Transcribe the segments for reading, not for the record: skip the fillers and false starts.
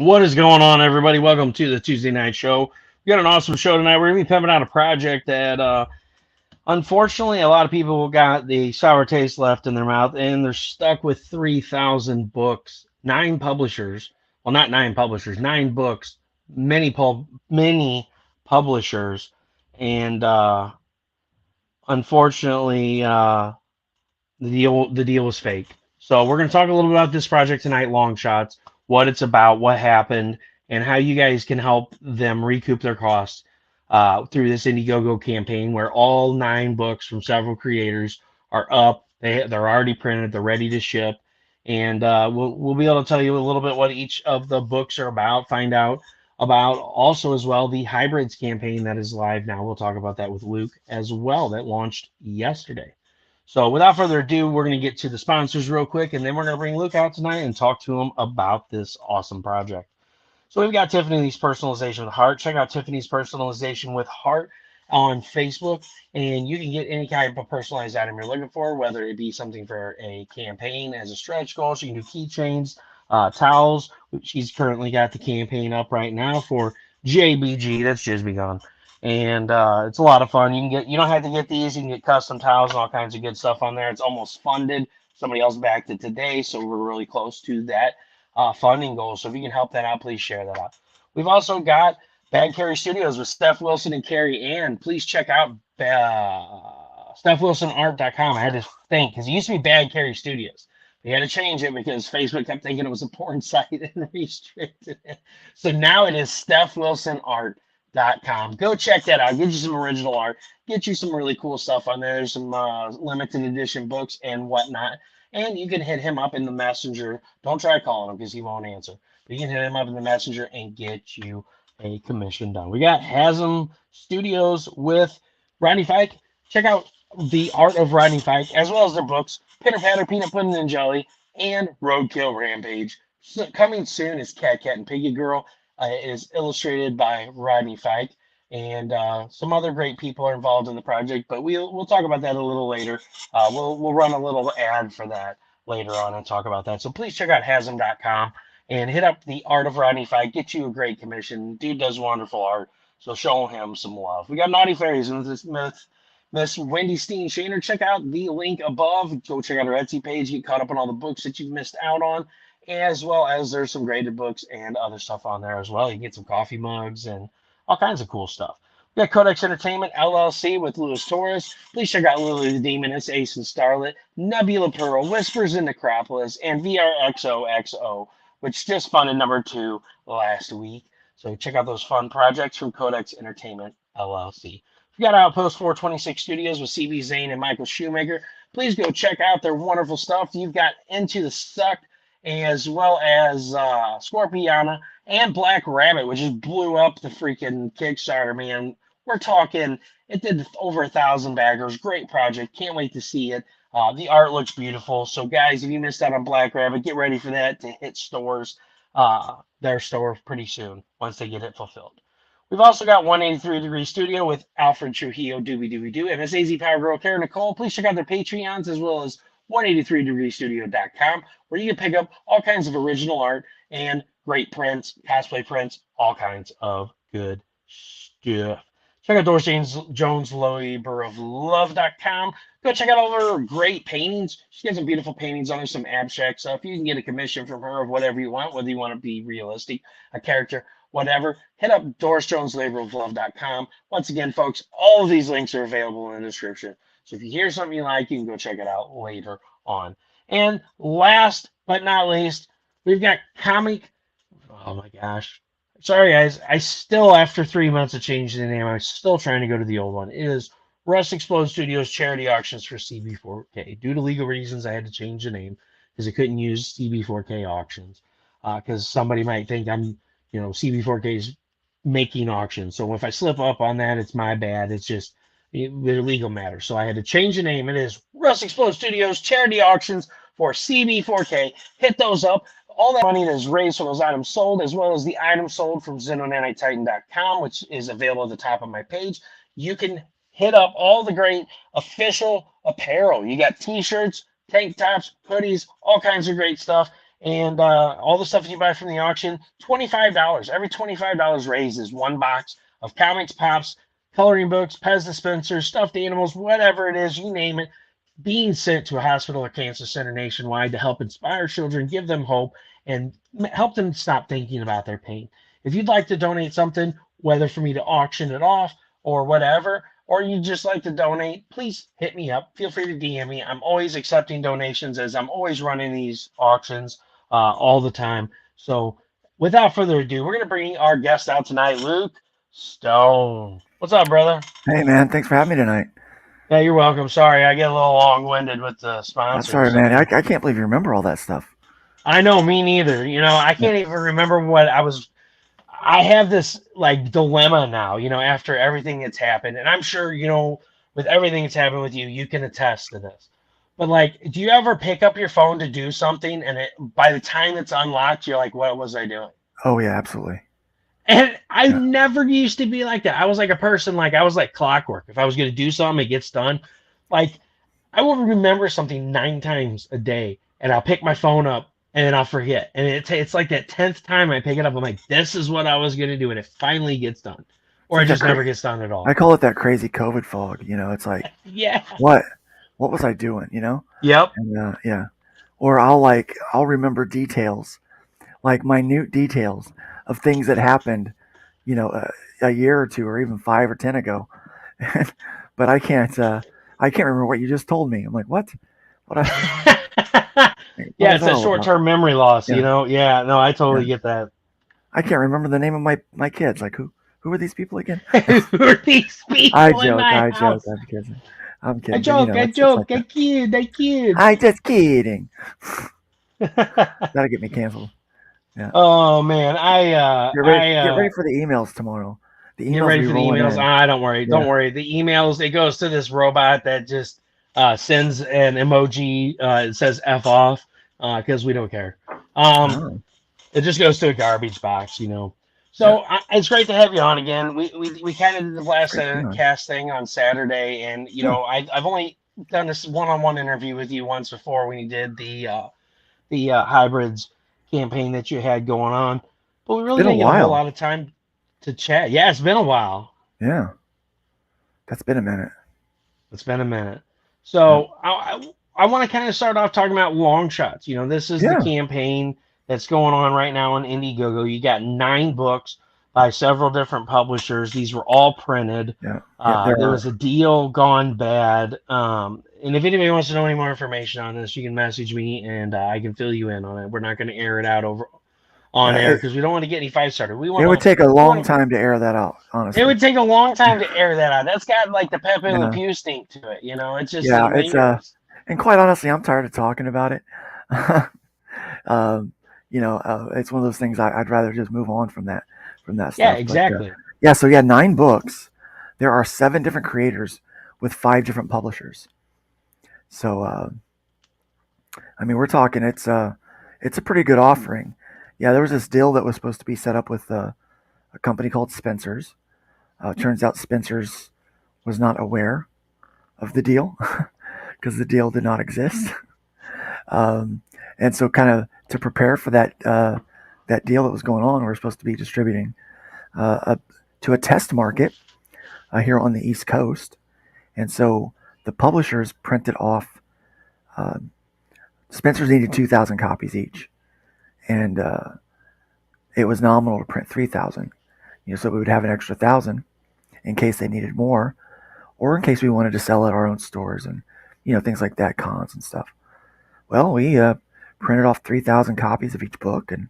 What is going on, everybody? Welcome to the Tuesday Night Show. We got an awesome show tonight. We're going to be pumping out a project that, unfortunately, a lot of people got the sour taste left in their mouth, and they're stuck with 3,000 books, nine publishers. Well, not nine publishers, nine books, many publishers, and unfortunately, the deal was fake. So we're going to talk a little bit about this project tonight, Longshots, what it's about, what happened, and how you guys can help them recoup their costs through this Indiegogo campaign, where all nine books from several creators are up. They're already printed. They're ready to ship, and we'll be able to tell you a little bit what each of the books are about. Find out about also as well the hybrids campaign that is live now. We'll talk about that with Luke as well. That launched yesterday. So without further ado, we're going to get to the sponsors real quick, and then we're going to bring Luke out tonight and talk to him about this awesome project. So we've got Tiffaney's Personalization with Heart. Check out Tiffaney's Personalization with Heart on Facebook, and you can get any kind of personalized item you're looking for, whether it be something for a campaign as a stretch goal. So you can do keychains, towels. She's currently got the campaign up right now for JBG. That's just begun. And it's a lot of fun. You don't have to get these. You can get custom towels and all kinds of good stuff on there. It's almost funded. Somebody else backed it today, so we're really close to that funding goal. So if you can help that out, please share that out. We've also got Kerry Studios with Steph Wilson and Carrie Ann. Please check out StephWilsonArt.com. I had to think because it used to be Bad Kerry Studios. We had to change it because Facebook kept thinking it was a porn site and restricted it. So now it is StephWilsonArt.com. Go check that out. Get you some original art. Get you some really cool stuff on there. There's some limited edition books and whatnot. And you can hit him up in the messenger. Don't try calling him because he won't answer. But you can hit him up in the messenger and get you a commission done. We got Hasm Studios with Rodney Fike. Check out the art of Rodney Fike, as well as their books, Pitter Patter, Peanut Pudding and Jelly, and Roadkill Rampage. So coming soon is Cat and Piggy Girl. It is illustrated by Rodney Fike, and some other great people are involved in the project, but we'll talk about that a little later. We'll run a little ad for that later on and talk about that. So please check out Hasm.com and hit up the art of Rodney Fike. Get you a great commission. Dude does wonderful art, so show him some love. We got Naughty Faeries and Miss Wendy Steen Shaner. Check out the link above. Go check out her Etsy page. Get caught up on all the books that you've missed out on, as well as there's some graded books and other stuff on there as well. You can get some coffee mugs and all kinds of cool stuff. We got Codex Entertainment LLC with Louis Torres. Please check out Lily the Demon, it's Ace and Starlet, Nebula Pearl, Whispers in Necropolis, and VRXOXO, which just funded #2 last week. So check out those fun projects from Codex Entertainment LLC. We got Outpost 426 Studios with CB Zane and Michael Shoemaker. Please go check out their wonderful stuff. You've got Into the Suck, as well as Scorpiana and Black Rabbit, which just blew up the freaking Kickstarter, man. We're talking, it did over 1,000 backers. Great project. Can't wait to see it. The art looks beautiful. So, guys, if you missed out on Black Rabbit, get ready for that to hit stores, their store pretty soon once they get it fulfilled. We've also got 183 Degree Studio with Alfred Trujillo, Doobie Doobie Doo, and Miss AZ Power Girl, Kara Nicole. Please check out their Patreons as well as 183degreestudio.com, where you can pick up all kinds of original art and great prints, cosplay prints, all kinds of good stuff. Check out Doris Jones, Labor of Love.com. Go check out all her great paintings. She's got some beautiful paintings on there, some abstract stuff. You can get a commission from her of whatever you want, whether you want to be realistic, a character, whatever. Hit up Doris Jones, Labor of Love.com. Once again, folks, all of these links are available in the description. So if you hear something you like, you can go check it out later on. And last but not least, we've got Comic. Oh my gosh. Sorry, guys. I still, after 3 months of changing the name, I'm still trying to go to the old one. It is Rust Explode Studios Charity Auctions for CB4K. Due to legal reasons, I had to change the name because I couldn't use CB4K auctions. Because somebody might think I'm, CB4K is making auctions. So if I slip up on that, it's my bad. It's just they're legal matters. So I had to change the name. It is Rust Explode Studios Charity Auctions for CB4K. Hit those up. All that money that is raised from those items sold, as well as the items sold from ZenoNaniteTitan.com, which is available at the top of my page, you can hit up all the great official apparel. You got t-shirts, tank tops, hoodies, all kinds of great stuff. And all the stuff you buy from the auction, $25. Every $25 raised is one box of comics, pops, coloring books, Pez dispensers, stuffed animals, whatever it is, you name it, being sent to a hospital or cancer center nationwide to help inspire children, give them hope, and help them stop thinking about their pain. If you'd like to donate something, whether for me to auction it off or whatever, or you just like to donate, please hit me up. Feel free to DM me. I'm always accepting donations as I'm always running these auctions all the time. So without further ado, we're going to bring our guest out tonight, Luke Stone. What's up, brother? Hey man, thanks for having me tonight. Yeah, you're welcome. Sorry, I get a little long-winded with the I'm sponsors. sorry, man. I can't believe you remember all that stuff. I know, me neither. I Yeah. can't even remember what I was. I have this like dilemma now, after everything that's happened, and I'm sure, with everything that's happened with you, you can attest to this. But like, do you ever pick up your phone to do something, and by the time it's unlocked, you're like, "What was I doing?" Oh yeah, absolutely. And I Yeah. never used to be like that. I was like a person, like I was like clockwork. If I was going to do something, it gets done. Like I will remember something 9 times a day, and I'll pick my phone up, and then I'll forget. And it's like that 10th time I pick it up, I'm like, this is what I was going to do. And it finally gets done. It's Or it like just never gets done at I all. call it that crazy COVID fog. It's like Yeah. what was I doing? Yep. And yeah. Or I'll remember details, like minute details of things that happened, a year or two or even 5 or 10 ago. But I can't remember what you just told me. I'm like, what? What? What Yeah, was it's that that all short about? term memory loss, Yeah. Yeah, no, I Yeah. totally get that. I can't remember the name of my kids. Like who are these people again? Who are these I people in joke, my I joke, house? I'm kidding. I'm I kidding, but joke, I it's like joke, I that. kid, I kid. I just kidding. That'll get me canceled. Yeah. Oh man, Get ready for the emails tomorrow. The get emails will ready be for the rolling emails. in. Ah, don't worry. Yeah. Don't worry. The emails, it goes to this robot that just sends an emoji. It says F off because we don't care. Um, Oh, it just goes to a garbage box. yeah. So it's great to have you on again. We kind of did the It's last great to be on. cast thing on Saturday, and Yeah. I've only done this one-on-one interview with you once before when you did the hybrids campaign that you had going on, but we It's really been a didn't get a whole while. lot of time to chat. Yeah, it's been a while. Yeah. That's been a minute. It's been a minute. Yeah. So I want to kind of start off talking about Longshots. This is the Yeah. campaign that's going on right now on Indiegogo. You got 9 books by several different publishers. These were all printed. Yeah. Yeah. There There was are. a deal gone bad. And if anybody wants to know any more information on this, you can message me and I can fill you in on it. We're not going to air it out over on Yeah. air because we don't want to get any fight started. We want It would to. take a We long want to. time to air that out, It honestly. would take a long time to air that out. That's got like the Pepe Le Yeah. Pew stink to it. It just Yeah. it It's lingers. and quite honestly, I'm tired of talking about it. It's one of those things I'd rather just move on from that Yeah, stuff. But exactly. yeah, so yeah, 9 books. There are 7 different creators with 5 different publishers. So I mean, we're talking it's a pretty good offering. Yeah, there was this deal that was supposed to be set up with a company called Spencer's. Turns out Spencer's was not aware of the deal because the deal did not exist. Um, and so, kind of to prepare for that deal that was going on, we're supposed to be distributing uh, a, to a test market here on the East Coast. And so the publishers printed off. Uh, Spencer's needed 2,000 copies each, and it was nominal to print 3,000. So we would have an extra 1,000 in case they needed more, or in case we wanted to sell at our own stores and things like that, cons and stuff. Well, we printed off 3,000 copies of each book, and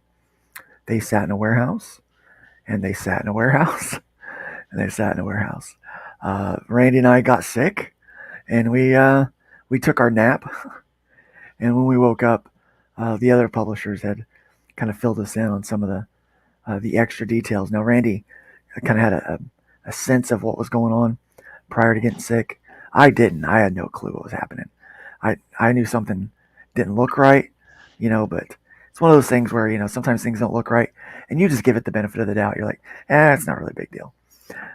they sat in a warehouse, and they sat in a warehouse, and they sat in a warehouse. Randy and I got sick, and we took our nap, and when we woke up, the other publishers had kind of filled us in on some of the extra details. Now, Randy kind of had a sense of what was going on prior to getting sick. I didn't. I had no clue what was happening. I knew something didn't look right, but it's one of those things where sometimes things don't look right, and you just give it the benefit of the doubt. You're like, it's not really a big deal.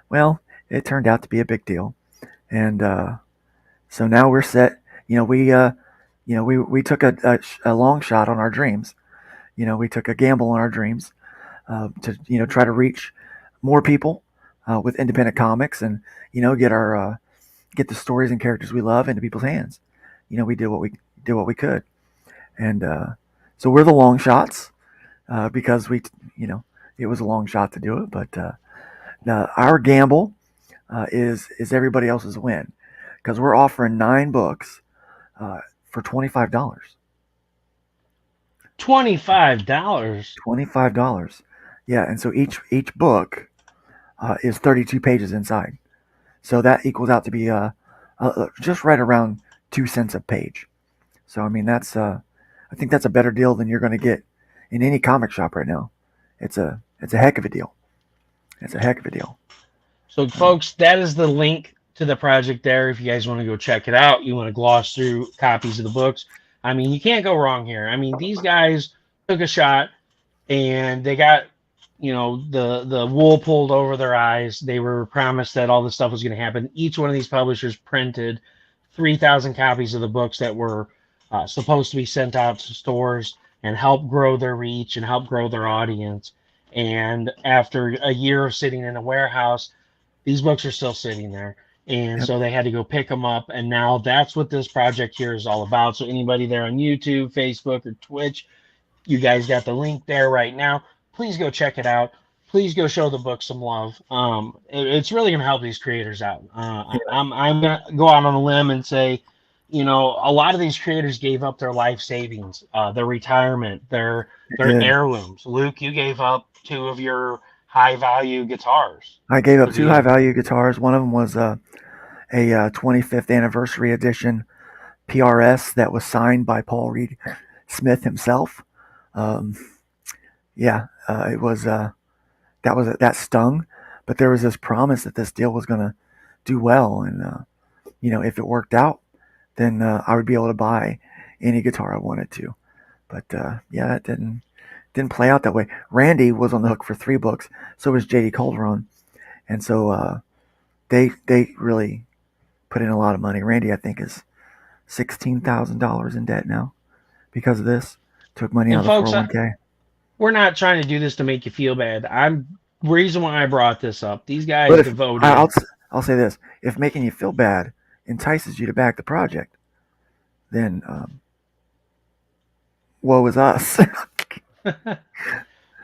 Well, it turned out to be a big deal, and so now we're set. We took a long shot on our dreams. we took a gamble on our dreams to try to reach more people with independent comics and get the stories and characters we love into people's hands. We did what we could, and so we're the Longshots because it was a long shot to do it, but our gamble is everybody else's win because we're offering 9 books for $25. $25. $25. Yeah, and so each book is 32 pages inside. So that equals out to be just right around 2 cents a page. So I mean I think that's a better deal than you're going to get in any comic shop right now. It's a heck of a deal. It's a heck of a deal. So, folks, that is the link to the project there. If you guys want to go check it out, you want to gloss through copies of the books. I mean, you can't go wrong here. I mean, these guys took a shot and they got, the wool pulled over their eyes. They were promised that all this stuff was going to happen. Each one of these publishers printed 3,000 copies of the books that were supposed to be sent out to stores and help grow their reach and help grow their audience. And after a year of sitting in a warehouse, these books are still sitting there. And so they had to go pick them up. And now that's what this project here is all about. So anybody there on YouTube, Facebook, or Twitch, you guys got the link there right now. Please go check it out. Please go show the book some love. It's really going to help these creators out. I'm going to go out on a limb and say, a lot of these creators gave up their life savings, their retirement, their heirlooms. Luke, you gave up 2 of your high value guitars. I gave up 2 high value guitars. One of them was a 25th anniversary edition PRS that was signed by Paul Reed Smith himself. It was that stung, but there was this promise that this deal was going to do well, and if it worked out, then I would be able to buy any guitar I wanted to. But that didn't play out that way. Randy was on the hook for 3 books, so was JD Calderon, and so they really put in a lot of money. Randy, I think, is $16,000 in debt now because of this. Took money out of the 401k. We're not trying to do this to make you feel bad. Reason why I brought this up. These guys devoted. I'll say this: if making you feel bad entices you to back the project, then woe is us.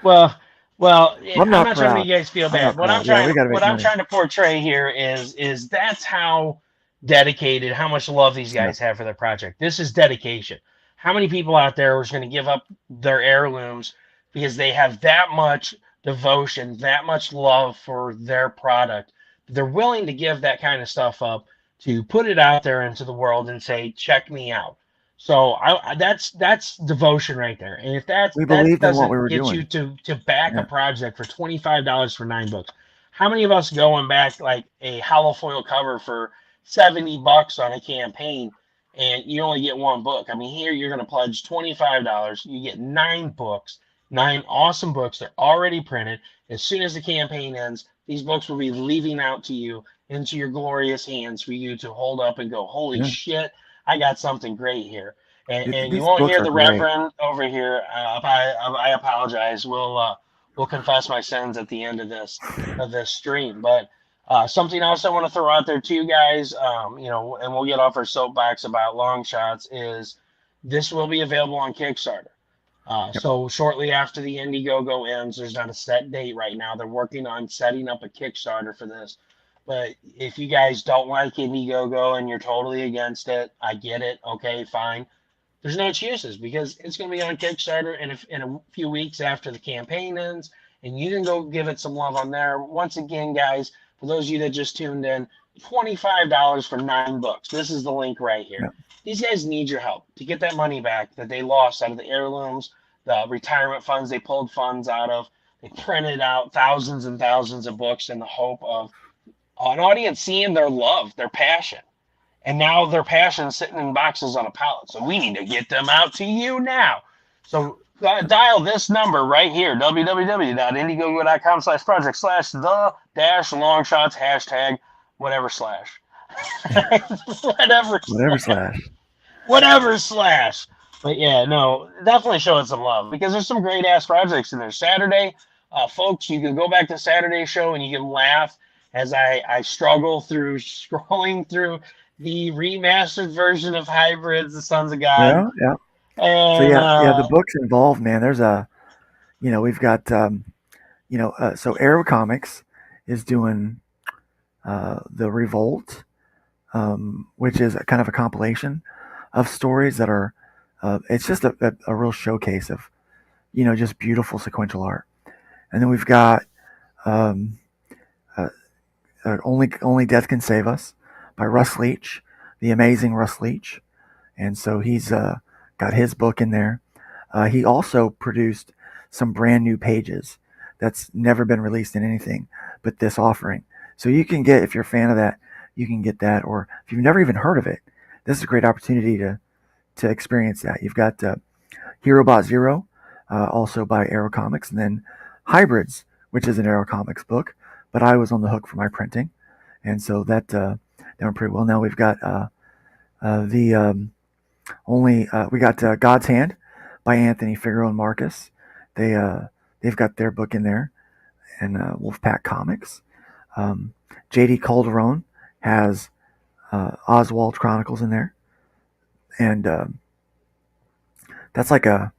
Well, I'm not trying to make you guys feel bad. What I'm trying to portray here is that's how dedicated, how much love these guys have for their project. This is dedication. How many people out there are going to give up their heirlooms because they have that much devotion, that much love for their product? They're willing to give that kind of stuff up to put it out there into the world and say, check me out. So that's devotion right there. And if that doesn't get you to back a project for $25 for 9 books, how many of us go and back like a hollow foil cover for $70 on a campaign and you only get 1 book? I mean, here you're going to pledge $25. You get 9 books, 9 awesome books. They're already printed. As soon as the campaign ends, these books will be leaving out to you into your glorious hands for you to hold up and go, holy shit, I got something great here. And you won't hear the Reverend over here. I apologize. We'll confess my sins at the end of this stream. But something else I want to throw out there to you guys, and we'll get off our soapbox about Longshots, is this will be available on Kickstarter. So shortly after the Indiegogo ends, there's not a set date right now. They're working on setting up a Kickstarter for this. But if you guys don't like Indiegogo and you're totally against it, I get it. Okay, fine. There's no excuses because it's going to be on Kickstarter in a few weeks after the campaign ends, and you can go give it some love on there. Once again, guys, for those of you that just tuned in, $25 for 9 books. This is the link right here. Yeah. These guys need your help to get that money back that they lost out of the heirlooms, the retirement funds they pulled funds out of. They printed out thousands and thousands of books in the hope of an audience seeing their love, their passion. And now their passion is sitting in boxes on a pallet. So we need to get them out to you now. So dial this number right here, www.indiegogo.com/project/the-longshots hashtag whatever slash. whatever slash. But yeah, no, definitely show it some love because there's some great ass projects in there. Saturday, folks, you can go back to Saturday's show and you can laugh as I struggle through scrolling through the remastered version of Hybrids, the Sons of God, Yeah, yeah. So and yeah, the books involved, man. There's a, we've got, so Arrow Comics is doing the Revolt, which is a kind of a compilation of stories that are, it's just a real showcase of, just beautiful sequential art. And then we've got um, uh, Only Death Can Save Us by Russ Leach, the amazing Russ Leach. And so he's got his book in there. He also produced some brand new pages that's never been released in anything but this offering. So you can get, if you're a fan of that, you can get that. Or if you've never even heard of it, this is a great opportunity to experience that. You've got Hero Bot Zero, also by Arrow Comics, and then Hybrids, which is an Arrow Comics book. But I was on the hook for my printing, and so that went pretty well. Now we've got the only we got God's Hand by Anthony Figueroa and Marcus. They've got their book in there, and Wolfpack Comics. JD Calderon has Oswald Chronicles in there, and that's like a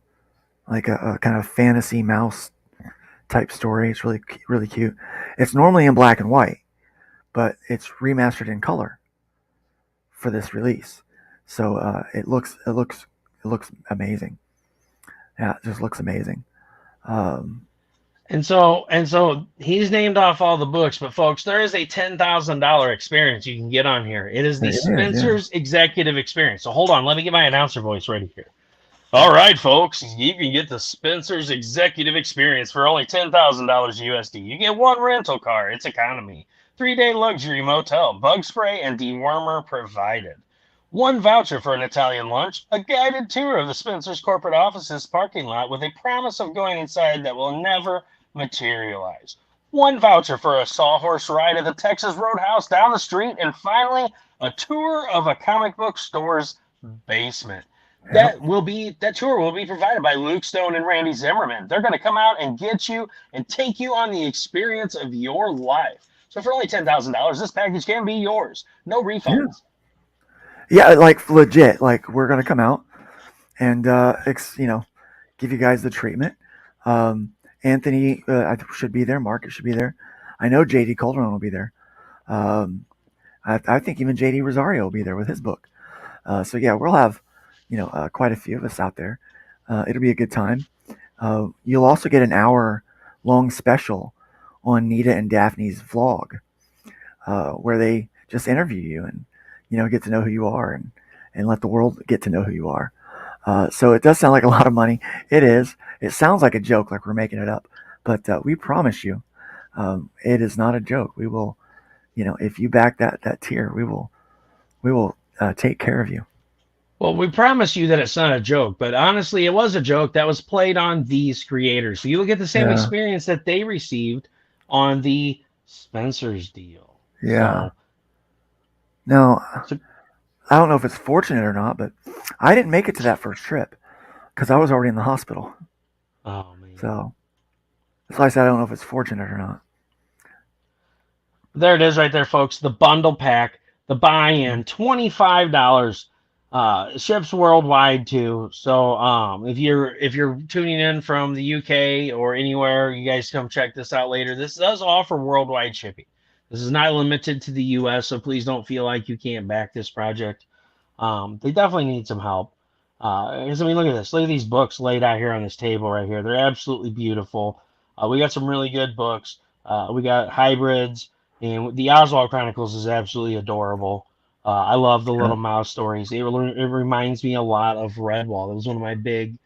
kind of fantasy mouse type story. It's really cute. It's normally in black and white, but it's remastered in color for this release. So it looks amazing. Yeah, it just looks amazing. Um, and so he's named off all the books, but folks, there is a $10,000 experience you can get on here. It is the it is, yeah. Spencer's Executive Experience. So hold on, let me get my announcer voice ready here. All right, folks, you can get the Spencer's Executive Experience for only $10,000 USD. You get one rental car, it's economy, 3-day luxury motel, bug spray and dewormer provided. One voucher for an Italian lunch, a guided tour of the Spencer's corporate offices parking lot with a promise of going inside that will never materialize. One voucher for a sawhorse ride at the Texas Roadhouse down the street, and finally, a tour of a comic book store's basement. Yep. That tour will be provided by Luke Stone and Randy Zimmerman. They're going to come out and get you and take you on the experience of your life. So for only $10,000, this package can be yours. No Yeah. refunds. Yeah, like legit. Like we're gonna come out and give you guys the treatment. Anthony should be there. Marcus should be there. I know JD Calderon will be there. Um, I think even JD Rosario will be there with his book. So yeah, we'll have quite a few of us out there. It'll be a good time. You'll also get an hour long special on Nita and Daphne's vlog, where they just interview you and get to know who you are and let the world get to know who you are. So it does sound like a lot of money. It is. It sounds like a joke, like we're making it up, but we promise you, it is not a joke. We will, if you back that tier, we will take care of you. Well, we promise you that it's not a joke, but honestly, it was a joke that was played on these creators. So you will get the same Yeah. experience that they received on the Spencer's deal. Yeah. So, Now, so I don't know if it's fortunate or not, but I didn't make it to that first trip because I was already in the hospital. oh man. So that's why I said I don't know if it's fortunate or not. There it is right there, folks. The bundle pack, the buy-in, $25. Ships worldwide too. So if you're tuning in from the UK or anywhere, you guys come check this out later. This does offer worldwide shipping. This is not limited to the US, so please don't feel like you can't back this project. They definitely need some help. 'Cause, I mean, look at this. Look at these books laid out here on this table right here. They're absolutely beautiful. We got some really good books. We got hybrids, and the Oswald Chronicles is absolutely adorable. I love the Yeah. little mouse stories. It reminds me a lot of Redwall. It was one of my big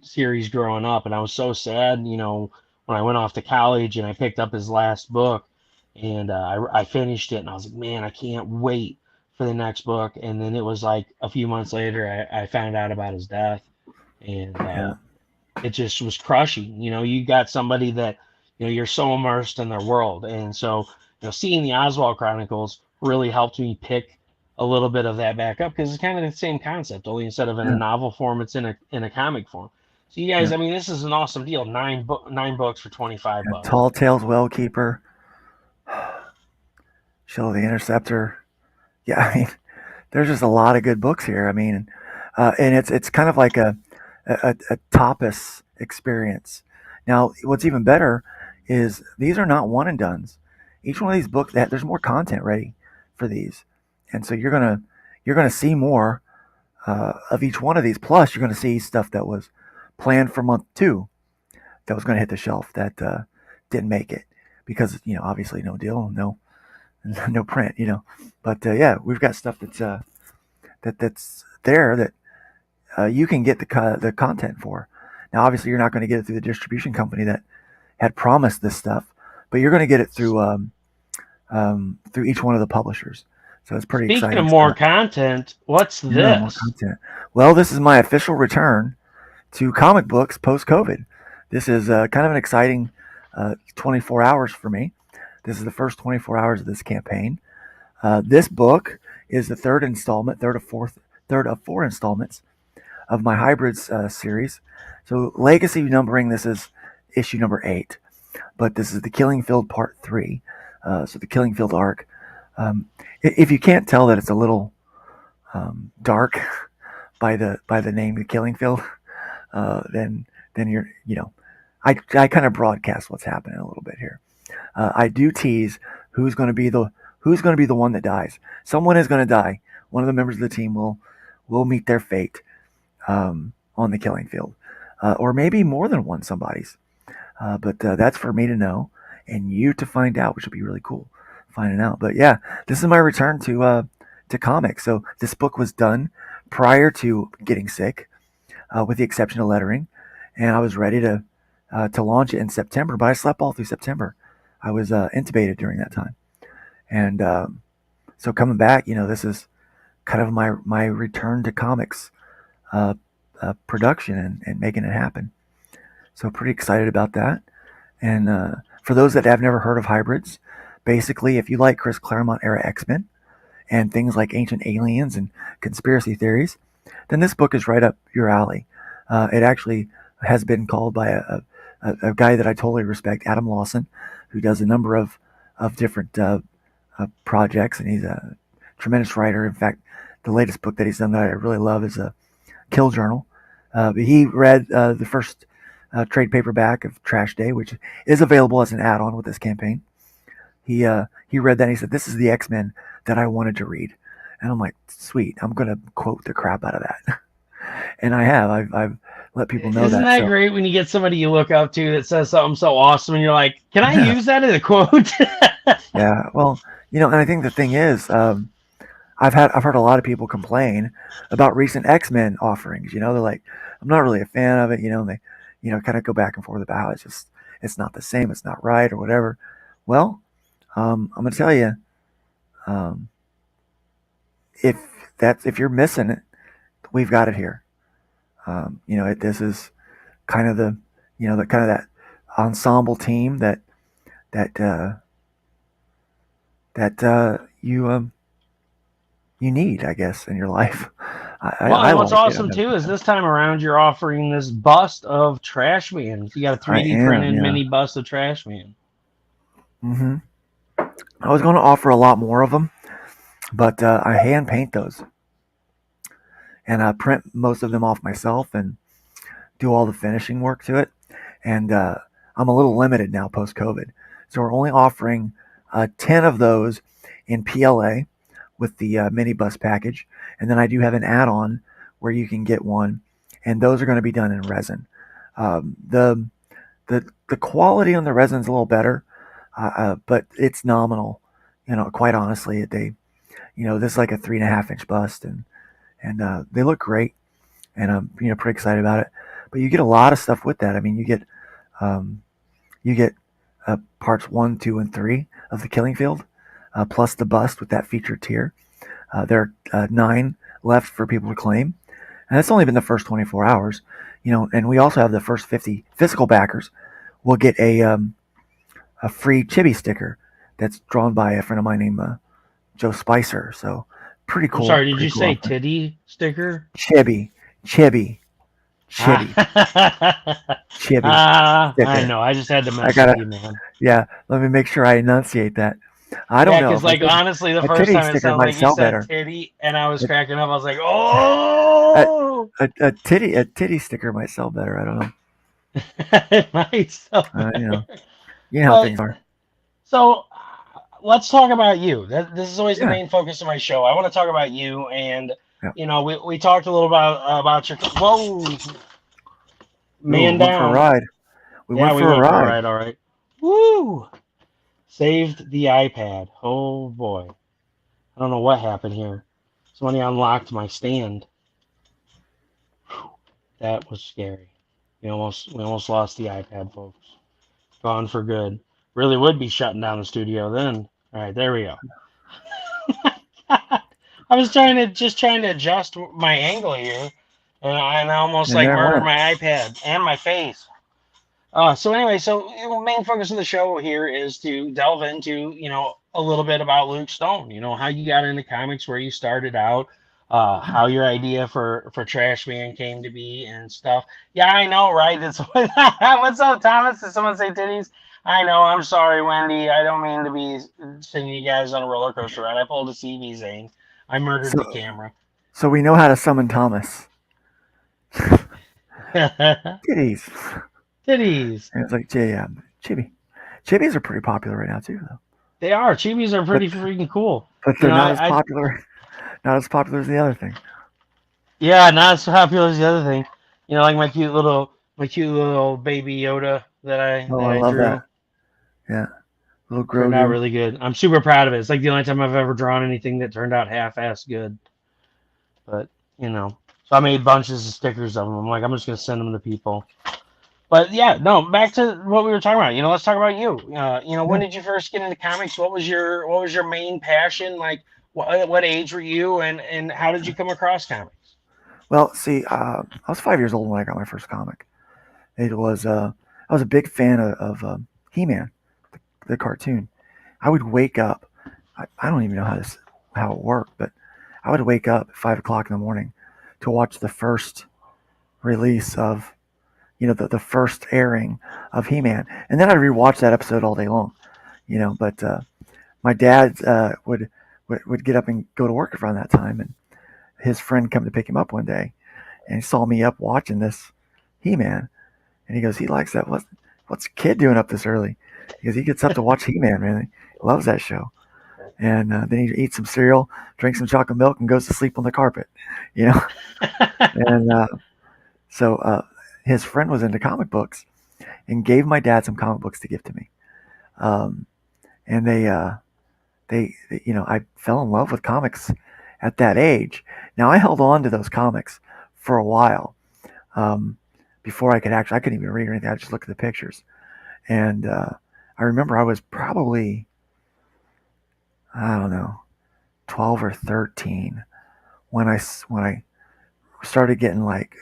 series growing up, and I was so sad, when I went off to college and I picked up his last book, and I finished it, and I was like, man, I can't wait for the next book. And then it was like a few months later, I found out about his death, and Yeah. it just was crushing. You got somebody that, you're so immersed in their world. And so, seeing the Oswald Chronicles really helped me pick a little bit of that back up because it's kind of the same concept, only instead of in a Yeah, novel form, it's in a comic form. So you guys, yeah. I mean, this is an awesome deal. 9 books for 25 And bucks. Tall Tales Wellkeeper, Show the Interceptor. Yeah, I mean, there's just a lot of good books here. I mean, and it's kind of like a tapas experience. Now, what's even better is these are not one and dones. Each one of these books, that there's more content ready for these, and so you're gonna see more of each one of these. Plus, you're gonna see stuff that was planned for month two that was gonna hit the shelf that didn't make it because obviously no deal, no no print, But yeah, we've got stuff that's there that you can get the content for. Now, obviously, you're not going to get it through the distribution company that had promised this stuff, but you're going to get it through each one of the publishers. So it's pretty Speaking of exciting more stuff. content, what's Yeah, more this? content. Well, this is my official return to comic books post COVID. This is kind of an exciting 24 hours for me. This is the first 24 hours of this campaign. This book is the third of four installments of my hybrids series. So legacy numbering, this is issue number 8, but this is the Killing Field part 3. So the Killing Field arc. If you can't tell that it's a little dark by the name, the Killing Field, then I kind of broadcast what's happening a little bit here. I do tease who's going to be the one that dies. Someone is going to die. One of the members of the team will meet their fate on the killing field, or maybe more than one somebody's. But that's for me to know and you to find out, which would be really cool finding out. But yeah, this is my return to comics. So this book was done prior to getting sick, with the exception of lettering, and I was ready to launch it in September. But I slept all through September. I was intubated during that time, and so coming back, this is kind of my return to comics uh, production and making it happen. So pretty excited about that. And for those that have never heard of hybrids, basically, if you like Chris Claremont era X-Men and things like Ancient Aliens and conspiracy theories, then this book is right up your alley. It actually has been called by a guy that I totally respect, Adam Lawson, who does a number of different projects, and he's a tremendous writer. In fact, the latest book that he's done that I really love is a Kill Journal. But he read the first trade paperback of Trash Day, which is available as an add-on with this campaign. He read that and he said, "This is the X-Men that I wanted to read," and I'm like, "Sweet, I'm gonna quote the crap out of that," and I have. I've let people know Isn't that. that So great when you get somebody you look up to that says something so awesome and you're like, can I yeah, use that as a quote? yeah. Well, and I think the thing is, I've heard a lot of people complain about recent X-Men offerings. They're like, I'm not really a fan of it. And they, kind of go back and forth about how it's not the same, it's not right or whatever. Well, I'm gonna tell you, um, if if you're missing it, we've got it here. This is kind of that ensemble team that you need, I guess, in your life. Well, I and what's like it. awesome too is this time around you're offering this bust of Trash Man. You got a I 3D am, printed yeah. mini bust of Trash Man. hmm I was going to offer a lot more of them, but I hand paint those and I print most of them off myself and do all the finishing work to it. And I'm a little limited now post COVID, so we're only offering 10 of those in PLA with the mini bus package, and then I do have an add-on where you can get one, and those are going to be done in resin. The quality on the resin is a little better, but it's nominal. Quite honestly, this is like a 3.5 inch bust, and they look great, and I'm pretty excited about it. But you get a lot of stuff with that. I mean, um, you get parts 1, 2, and 3 of the Killing Field, plus the bust with that featured tier. There are 9 left for people to claim, and that's only been the first 24 hours. And we also have the first 50 physical backers will get a free chibi sticker that's drawn by a friend of mine named Joe Spicer. So Pretty I'm cool. sorry, did Pretty you cool say offering. titty sticker? Chibi, chibi, chibi, Ah, chibi ah, I sticker. know. I just had to I mess with gotta, you, man. yeah. Let me make sure I enunciate that. I don't Yeah, know because if I like did. honestly, the A first titty time it sticker sounded might like you sell said better. titty, and I was A, cracking up. I was like, a, oh, a titty sticker might sell better. I don't know. it might so You better. know, you know how But things are. so let's talk about you. This is always the Yeah, main focus of my show. I want to talk about you, and yeah. we talked a little about your whoa Ooh, we man went for a down. ride. We Yeah, went we for a went for a ride. ride. All right. Woo! Saved the iPad. Oh boy, I don't know what happened here. Somebody unlocked my stand. That was scary. We almost lost the iPad, folks. Gone for good. Really would be shutting down the studio then. All right, there we go. I was trying to adjust my angle here, and I almost And like there it murdered went. my iPad and my face. So anyway, main focus of the show here is to delve into a little bit about Luke Stone. How you got into comics, where you started out, how your idea for Trash Man came to be and stuff. Yeah, I know, right? It's what's up, Thomas? Did someone say titties? I know. I'm sorry, Wendy. I don't mean to be sending you guys on a roller coaster ride. I pulled a CV Zane. I murdered So, the camera. so we know how to summon Thomas. Titties. Titties. And it's like, yeah, chibi. Chibis are pretty popular right now too, though. They are. Chibis are But pretty freaking cool. but You they're know, not as I popular. Not as popular as the other thing. Yeah, not as popular as the other thing. Like my cute little baby Yoda that I Oh, that I I love drew that. Yeah, little turned out Grogu. really good. I'm super proud of it. It's like the only time I've ever drawn anything that turned out half-assed good. But so I made bunches of stickers of them. I'm like, I'm just gonna send them to people. But yeah, no, back to what we were talking about. Let's talk about you. When Yeah. did you first get into comics? What was your main passion? Like, what age were you, and how did you come across comics? Well, see, I was 5 years old when I got my first comic. It was I was a big fan of He-Man, the cartoon. I would wake up. I don't even know how it worked, but I would wake up at 5 o'clock in the morning to watch the first release of the first airing of He-Man, and then I'd rewatch that episode all day long. But my dad would get up and go to work around that time, and his friend come to pick him up one day, and he saw me up watching this He-Man, and he goes, he likes that. What's a kid doing up this early? He goes, he gets up to watch He-Man, man. He loves that show. And then he eats some cereal, drinks some chocolate milk, and goes to sleep on the carpet. You know, and so his friend was into comic books and gave my dad some comic books to give to me. Um, and I fell in love with comics at that age. Now I held on to those comics for a while um, before I couldn't even read or anything. I just looked at the pictures, and I remember I was probably, I don't know, 12 or 13 when I started getting like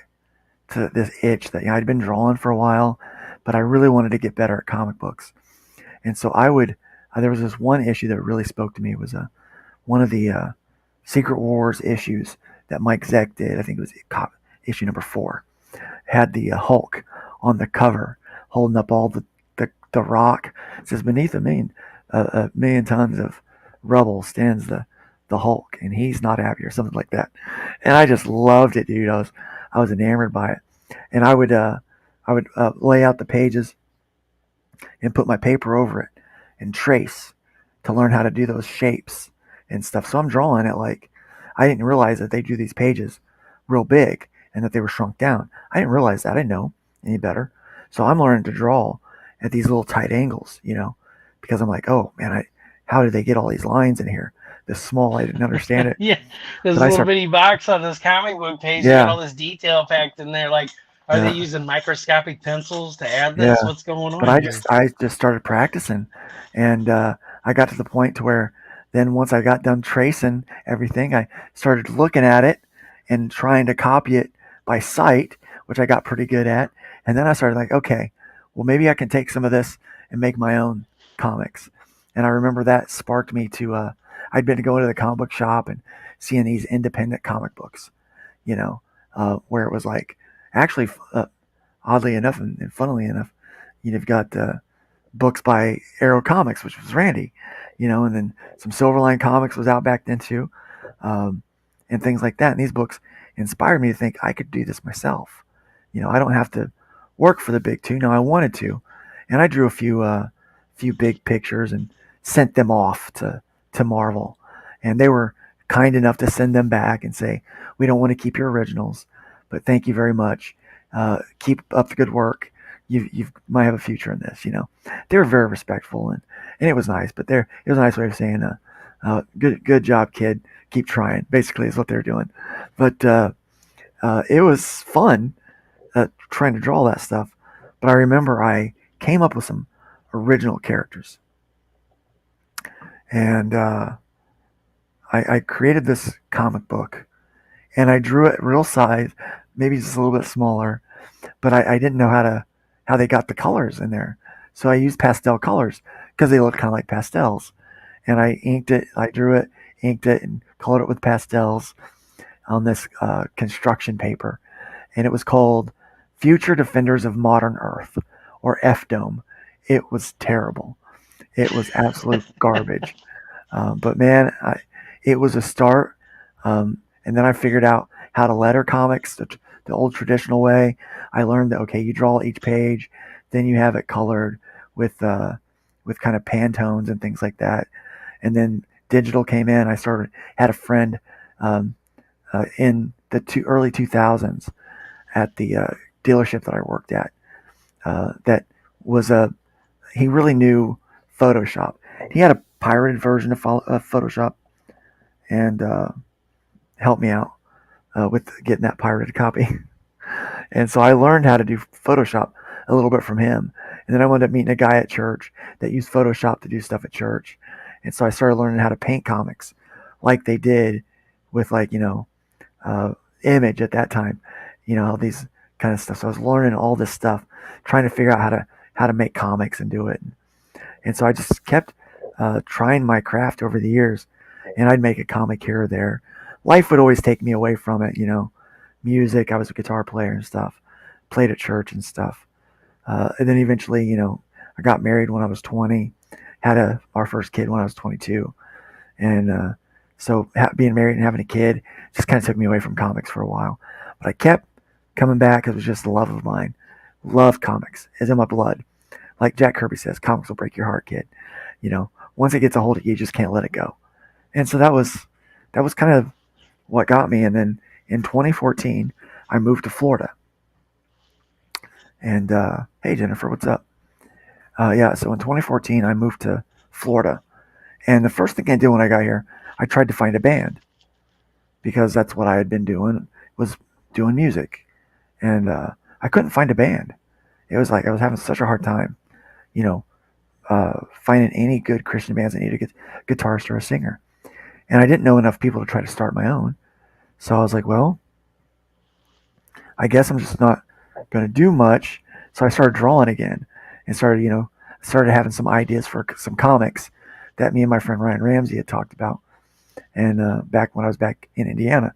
to this itch that I'd been drawing for a while, but I really wanted to get better at comic books. And so there was this one issue that really spoke to me. It was one of the Secret Wars issues that Mike Zeck did. I think it was issue number 4. Had the Hulk on the cover holding up all the rock. It says, beneath a million tons of rubble stands the Hulk, and he's not happy, or something like that. And I just loved it, dude. I was enamored by it, and I would lay out the pages and put my paper over it and trace to learn how to do those shapes and stuff. So I'm drawing it like I didn't realize that they drew these pages real big and that they were shrunk down. I didn't realize that. I didn't know any better. So I'm learning to draw at these little tight angles, because I'm like, oh man, how did they get all these lines in here? This small, I didn't understand it. Yeah, there's But a I little start, bitty box on this comic book page. You got yeah, all this detail packed in there. Like, are they yeah, using microscopic pencils to add yeah. this? What's going But on I here? just I just started practicing, and I got to the point to where then once I got done tracing everything, I started looking at it and trying to copy it by sight, which I got pretty good at. And then I started like, okay, well maybe I can take some of this and make my own comics. And I remember that sparked me to. I'd been going to the comic book shop and seeing these independent comic books, you know, where it was like actually, oddly enough and funnily enough, you've got books by Arrow Comics, which was Randy, and then some Silverline Comics was out back then too, um, and things like that. And these books inspired me to think I could do this myself. I don't have to work for the big two. Now I wanted to, and I drew a few big pictures and sent them off to Marvel, and they were kind enough to send them back and say, we don't want to keep your originals, but thank you very much. Keep up the good work. You might have a future in this. They were very respectful, and it was nice. But it was a nice way of saying, good job, kid. Keep trying. Basically, is what they're doing. But it was fun trying to draw that stuff. But I remember I came up with some original characters, and I created this comic book, and I drew it real size, maybe just a little bit smaller, but I didn't know how they got the colors in there. So I used pastel colors because they look kind of like pastels. And I drew it, inked it, and colored it with pastels on this construction paper. And it was called Future Defenders of Modern Earth, or F-Dome. It was terrible. It was absolute garbage. But man, it was a start. And then I figured out how to letter comics the old traditional way. I learned that, okay, you draw each page, then you have it colored with kind of Pantones and things like that. And then digital came in. Had a friend in the early 2000s at the dealership that I worked at that was he really knew Photoshop. He had a pirated version of Photoshop and helped me out with getting that pirated copy. And so I learned how to do Photoshop a little bit from him. And then I wound up meeting a guy at church that used Photoshop to do stuff at church. And so I started learning how to paint comics like they did with Image at that time, all these kind of stuff. So I was learning all this stuff, trying to figure out how to make comics and do it. And so I just kept trying my craft over the years, and I'd make a comic here or there. Life would always take me away from it, music. I was a guitar player and stuff, played at church and stuff. And then eventually, I got married when I was 20, had our first kid when I was 22. And so being married and having a kid just kind of took me away from comics for a while. But I kept coming back. It was just a love of mine. Love comics. It's in my blood. Like Jack Kirby says, comics will break your heart, kid. Once it gets a hold of you, you just can't let it go. And so that was kind of what got me. And then in 2014, I moved to Florida. And hey, Jennifer, what's up? Yeah, so in 2014, I moved to Florida. And the first thing I did when I got here, I tried to find a band because that's what I had been doing, was doing music. And I couldn't find a band. It was like I was having such a hard time, finding any good Christian bands that needed a guitarist or a singer. And I didn't know enough people to try to start my own. So I was like, well, I guess I'm just not going to do much. So I started drawing again and started having some ideas for some comics that me and my friend Ryan Ramsey had talked about. And back when I was back in Indiana,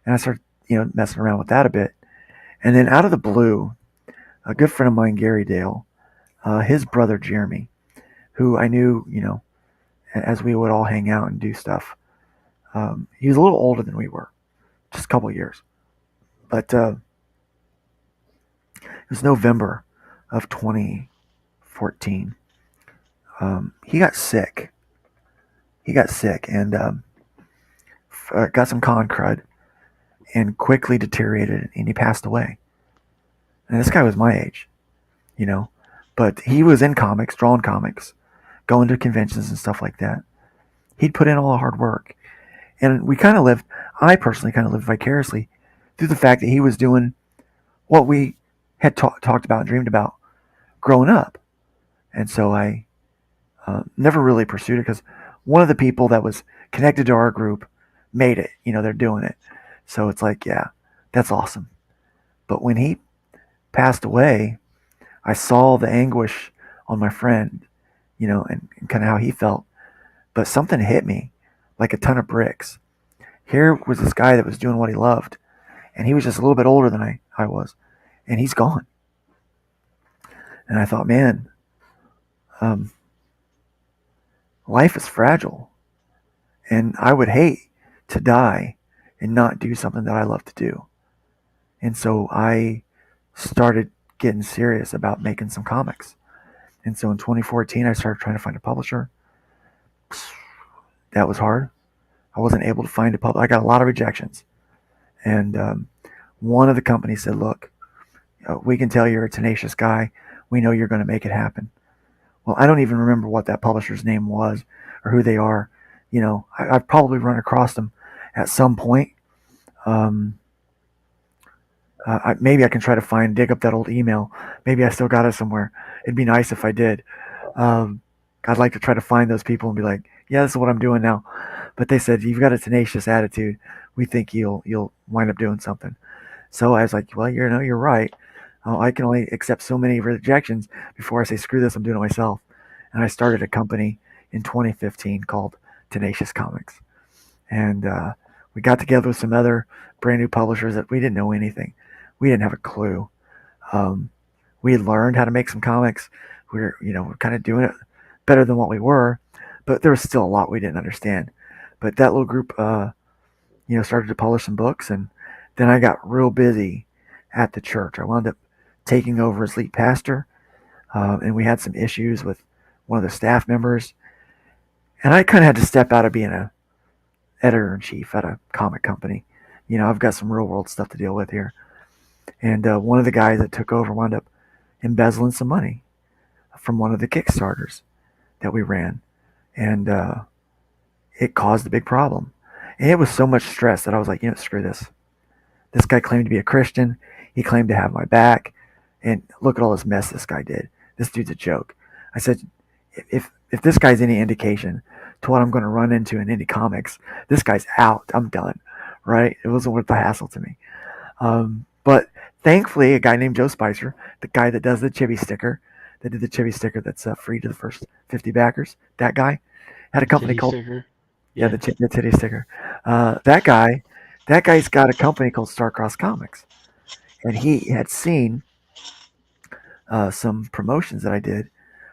and I started, messing around with that a bit. And then out of the blue, a good friend of mine, Gary Dale, his brother Jeremy, who I knew, as we would all hang out and do stuff. He was a little older than we were, just a couple of years. But it was November of 2014. He got sick. And got some con crud and quickly deteriorated, and he passed away. And this guy was my age, but he was in comics, drawing comics, going to conventions and stuff like that. He'd put in all the hard work. And I personally kind of lived vicariously through the fact that he was doing what we had talked about and dreamed about growing up. And so I never really pursued it because one of the people that was connected to our group made it. They're doing it. So it's like, yeah, that's awesome. But when he passed away, I saw the anguish on my friend, and kind of how he felt. But something hit me. like a ton of bricks. Here was this guy that was doing what he loved, and he was just a little bit older than I was, and he's gone. And I thought, man, um, life is fragile, and I would hate to die and not do something that I love to do. And so I started getting serious about making some comics. And so in 2014, I started trying to find a publisher. That was hard. I wasn't able to find a publisher. I got a lot of rejections. And one of the companies said, look, we can tell you're a tenacious guy. We know you're going to make it happen. Well, I don't even remember what that publisher's name was or who they are. I've probably run across them at some point. Um, Maybe I can try to dig up that old email. Maybe I still got it somewhere. It'd be nice if I did. Um, I'd like to try to find those people and be like, yeah, this is what I'm doing now. But they said, you've got a tenacious attitude. We think you'll wind up doing something. So I was like, well, you're right. I can only accept so many rejections before I say, screw this, I'm doing it myself. And I started a company in 2015 called Tenacious Comics. And we got together with some other brand new publishers that we didn't know anything. We didn't have a clue. Um, we had learned how to make some comics. We're kind of doing it better than what we were, but there was still a lot we didn't understand. But that little group, started to publish some books, and then I got real busy at the church. I wound up taking over as lead pastor, and we had some issues with one of the staff members, and I kind of had to step out of being a editor in chief at a comic company. I've got some real world stuff to deal with here, and one of the guys that took over wound up embezzling some money from one of the Kickstarters that we ran, and it caused a big problem. And it was so much stress that I was like, screw this. This guy claimed to be a Christian. He claimed to have my back. And look at all this mess this guy did. This dude's a joke. I said, if this guy's any indication to what I'm going to run into in indie comics, this guy's out. I'm done. Right? It wasn't worth the hassle to me. But thankfully, a guy named Joe Spicer, the guy that does the chibi sticker, that did the chibi sticker that's free to the first 50 backers, that guy had a company Titty called sticker. yeah, the titty sticker. That guy's got a company called Starcross Comics, and he had seen some promotions that I did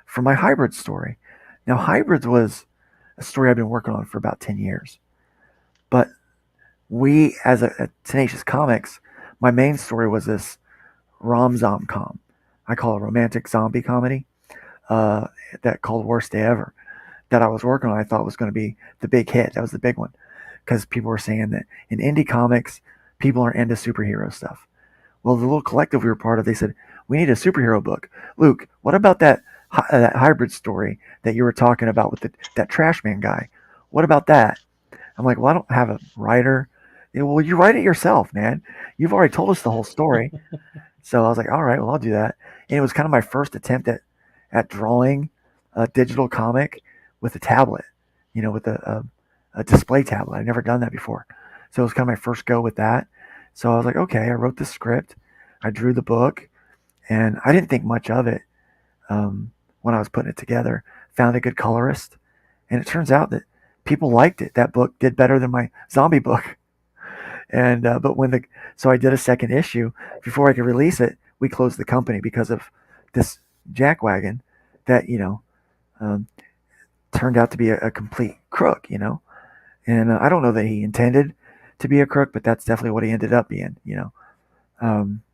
for my hybrid story. Now, hybrids was a story I've been working on for about 10 years, but we, as a Tenacious Comics, my main story was this rom-zom-com. I call it a romantic zombie comedy that called Worst Day Ever, that I was working on. I thought was going to be the big hit. That was the big one, because people were saying that in indie comics, people are into superhero stuff. Well, the little collective we were part of, they said, we need a superhero book. Luke, what about that hybrid story that you were talking about with that trash man guy? What about that? I'm like, well, I don't have a writer. Well, you write it yourself, man. You've already told us the whole story. So I was like, all right, well, I'll do that. And it was kind of my first attempt at drawing a digital comic with a tablet, with a display tablet. I'd never done that before. So it was kind of my first go with that. So I was like, okay, I wrote the script, I drew the book, and I didn't think much of it when I was putting it together. Found a good colorist, and it turns out that people liked it. That book did better than my zombie book. And so I did a second issue. Before I could release it, we closed the company because of this jackwagon that um, turned out to be a complete crook. And I don't know that he intended to be a crook, but that's definitely what he ended up being. Um,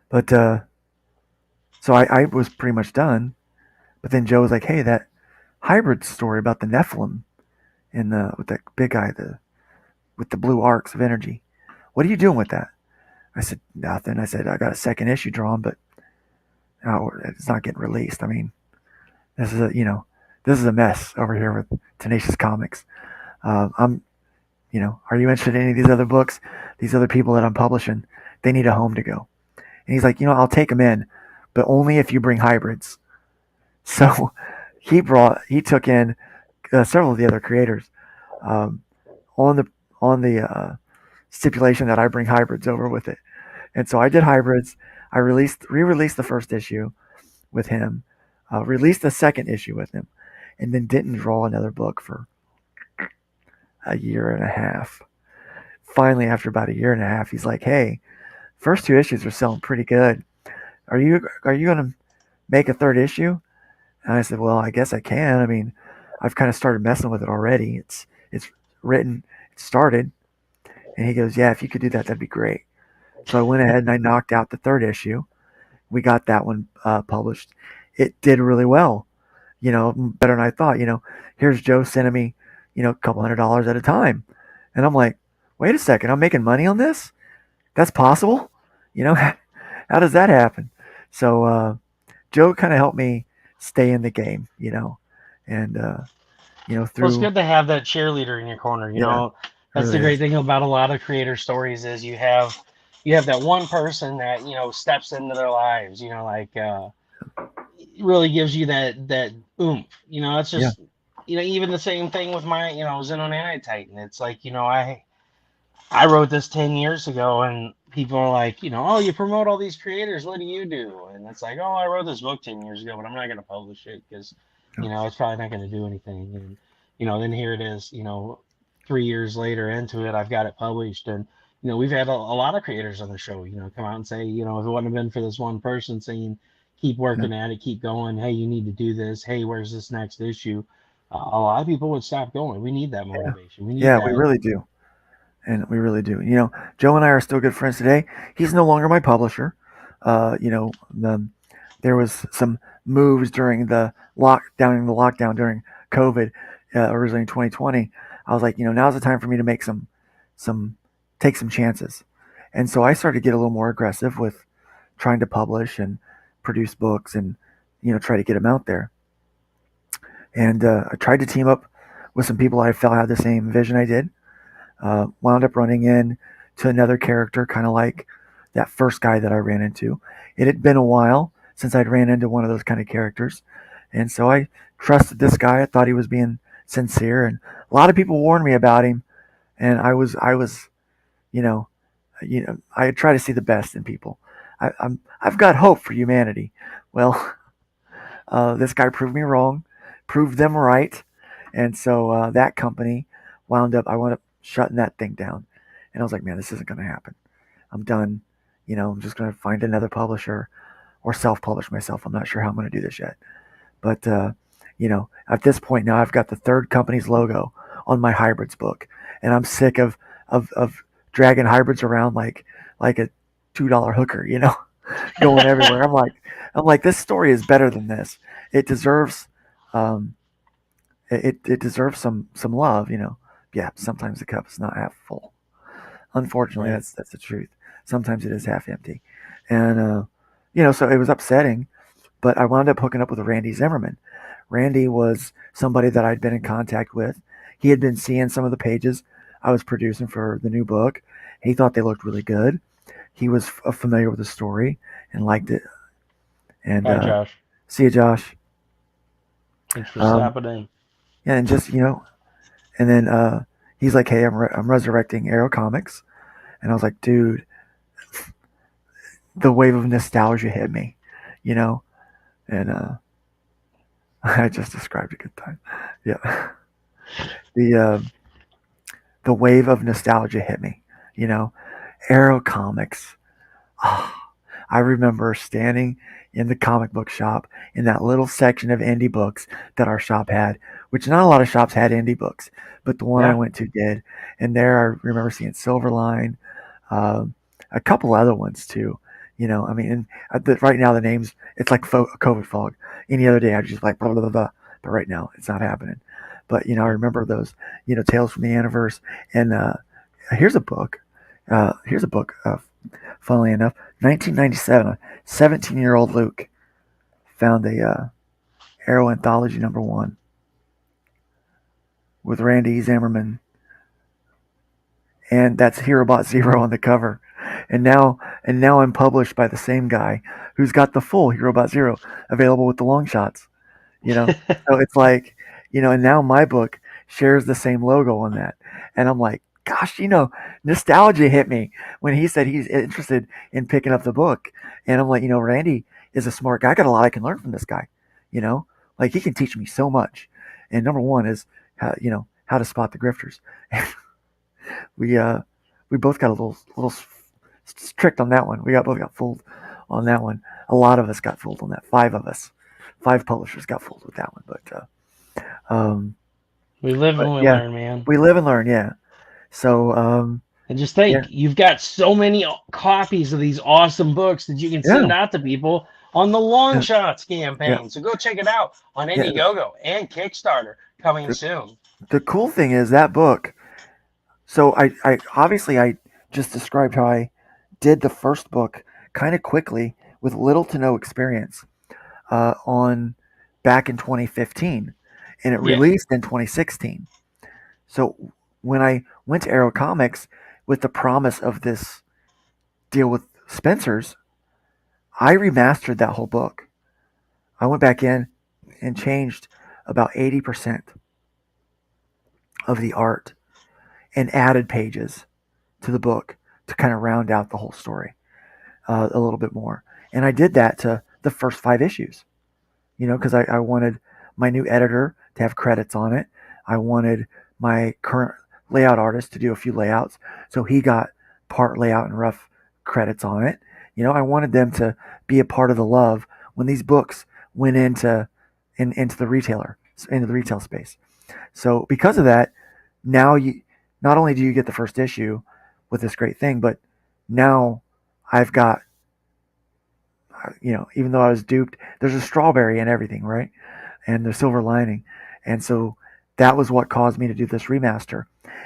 but So I was pretty much done. But then Joe was like, "Hey, that hybrid story about the Nephilim and with that big guy, with the blue arcs of energy. What are you doing with that?" I said, "Nothing." I said, "I got a second issue drawn, but it's not getting released. I mean, this is a mess over here with Tenacious Comics. I'm are you interested in any of these other books? These other people that I'm publishing, they need a home to go." And he's like, "I'll take them in, but only if you bring hybrids." So he took in several of the other creators um, on the stipulation that I bring hybrids over with it. And so I did hybrids. I re-released the first issue with him, released the second issue with him, and then didn't draw another book for a year and a half. Finally, after about a year and a half, he's like, "Hey, first two issues are selling pretty good. Are you gonna make a third issue?" And I said, "Well, I guess I can. I mean, I've kind of started messing with it already. It's written, it started." And he goes, "Yeah, if you could do that, that'd be great." So I went ahead and I knocked out the third issue. We got that one published. It did really well, better than I thought. Here's Joe sending me, a couple $100 at a time. And I'm like, wait a second, I'm making money on this? That's possible? You know, how does that happen? So Joe kind of helped me stay in the game, and, Well, it's through, good to have that cheerleader in your corner. yeah, That's the really great is. thing about a lot of creator stories is you have that one person that steps into their lives. Really gives you that oomph. It's Yeah, just even the same thing with my Xenon Anti-Titan. It's like I wrote this 10 years ago, and people are like, oh, you promote all these creators. What do you do? And it's like, oh, I wrote this book 10 years ago, but I'm not going to publish it because, no, it's probably not going to do anything. And, then here it is, 3 years later into it, I've got it published. And, we've had a lot of creators on the show, come out and say, if it wouldn't have been for this one person saying, keep yeah, working at it, keep going. Hey, you need to do this. Hey, where's this next issue? A lot of people would stop going. We need that yeah, motivation. We need yeah, we that. really do. And we really do. Joe and I are still good friends today. He's no longer my publisher. There was some moves during the lockdown during COVID, originally in 2020. I was like, now's the time for me to make some, take some chances. And so I started to get a little more aggressive with trying to publish and produce books and, try to get them out there. And I tried to team up with some people I felt had the same vision I did. Wound up running in to another character, kind of like that first guy that I ran into. It had been a while since I'd ran into one of those kind of characters, and so I trusted this guy. I thought he was being sincere, and a lot of people warned me about him, and I was, you know, I try to see the best in people. I've got hope for humanity. Well, this guy proved me wrong, proved them right, and so that company I wound up shutting that thing down, and I was like, man, this isn't going to happen. I'm done. I'm just going to find another publisher or self-publish myself. I'm not sure how I'm going to do this yet, but at this point now, I've got the third company's logo on my hybrids book, and I'm sick of dragging hybrids around like a $2 hooker. Going everywhere. I'm like, this story is better than this. It deserves, um, it deserves some love. Yeah. Sometimes the cup is not half full. Unfortunately, Right. that's the truth. Sometimes it is half empty, and so it was upsetting. But I wound up hooking up with Randy Zimmerman. Randy was somebody that I'd been in contact with. He had been seeing some of the pages I was producing for the new book. He thought they looked really good. He was familiar with the story and liked it. And Hi, Josh. see you, Josh. Thanks for Um, stopping in. yeah, and just and then he's like, "Hey, I'm resurrecting Arrow Comics," and I was like, "Dude, the wave of nostalgia hit me," you know, and I just described a good time. Yeah, the the wave of nostalgia hit me. You know, Arrow Comics. Oh, I remember standing in the comic book shop in that little section of indie books that our shop had, which not a lot of shops had indie books, but the one I Yeah. went to did. And there I remember seeing Silverline, um, a couple other ones too. I mean, and right now the names, it's like COVID fog. Any other day I'd just like blah, blah, blah, blah. But right now it's not happening. But, I Right. remember those, Tales from the Universe. And here's a book. Here's a book, funnily enough, 1997. 17-year-old Luke found a Arrow Anthology #1 with Randy Zimmerman, and that's Hero Bot Zero on the cover. And now I'm published by the same guy who's got the full Hero Bot Zero available with the Longshots. You know, so it's like, and now my book shares the same logo on that, and I'm like, gosh, nostalgia hit me when he said he's interested in picking up the book, and I'm like, Randy is a smart guy. I got a lot I can learn from this guy. you know, like he can teach me so much. And number one is how to spot the grifters. we uh we both got a little tricked on that one. Both got fooled on that one. A lot of us got fooled on that. Five of us, five publishers got fooled with that one. We live But and we yeah, learn, man. we live and learn. Yeah. So And just yeah, think, you've got so many copies of these awesome books that you can yeah, send out to people on the yeah, Longshots yeah, campaign. So go check it out on yeah. Indiegogo and Kickstarter coming The, soon. the cool thing is that book. So I obviously I just described how I did the first book kind of quickly with little to no experience on back in 2015, and it Yeah. released in 2016. So when I went to Arrow Comics with the promise of this deal with Spencer's, I remastered that whole book. I went back in and changed about 80% of the art and added pages to the book to kind of round out the whole story a little bit more. And I did that to the first five issues, because I wanted my new editor to have credits on it. I wanted my current layout artist to do a few layouts, so he got part layout and rough credits on it. I wanted them to be a part of the love when these books went into the retail space. So because of that, now you not only do you get the first issue with this great thing, but now I've got, even though I was duped, there's a strawberry in everything, right? And the silver lining. And so that was what caused me to do this remaster.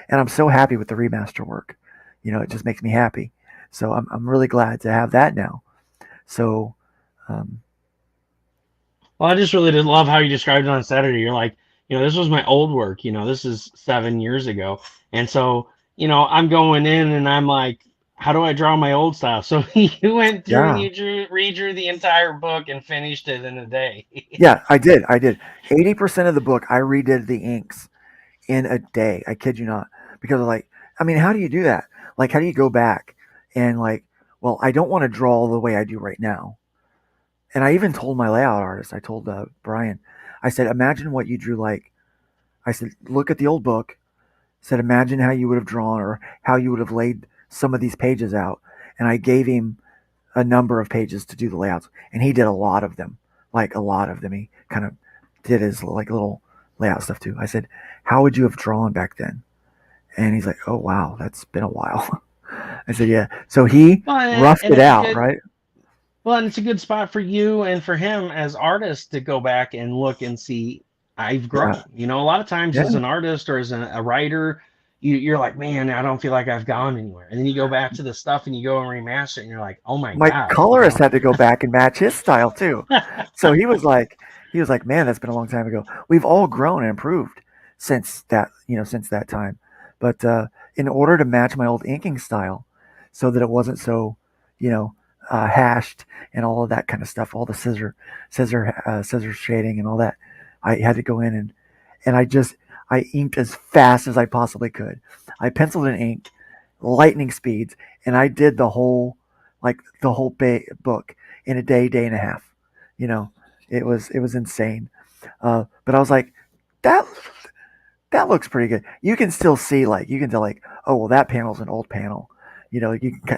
And I'm so happy with the remaster work. It just makes me happy. So I'm really glad to have that now. So, um, Well, I just really did love how you described it on Saturday. You're like, this was my old work. This is 7 years ago. And so, I'm going in and I'm like, how do I draw my old style? So you went through and yeah, you redrew the entire book and finished it in a day. yeah, I did. I did. 80% of the book, I redid the inks in a day. I kid you not. Because I mean, how do you do that? Like, how do you go back and well, I don't want to draw the way I do right now. And I even told my layout artist, I told Brian, I said, imagine what you drew like. I said, look at the old book. I said, imagine how you would have drawn or how you would have laid some of these pages out. And I gave him a number of pages to do the layouts. And he did a lot of them, like a lot of them. He kind of did his little layout stuff too. I said, how would you have drawn back then? And he's like, oh, wow, that's been a while. I said, yeah. So he Well, roughed and it it's a out, good right? Well, and it's a good spot for you and for him as artists to go back and look and see, I've Yeah. grown. A lot of times Yeah. as an artist or as a writer, you're like, man, I don't feel like I've gone anywhere. And then you go back to the stuff and you go and remaster it and you're like, oh my My God, colorist had to go back and match his style too. So he was like, man, that's been a long time ago. We've all grown and improved since that time. But in order to match my old inking style, so that it wasn't so, you know, hashed and all of that kind of stuff, all the scissor shading and all that, I had to go in and I inked as fast as I possibly could. I penciled and inked lightning speeds, and I did the whole book in a day and a half. You know, it was insane. But I was like, that that looks pretty good. You can still see you can tell oh well that panel's an old panel.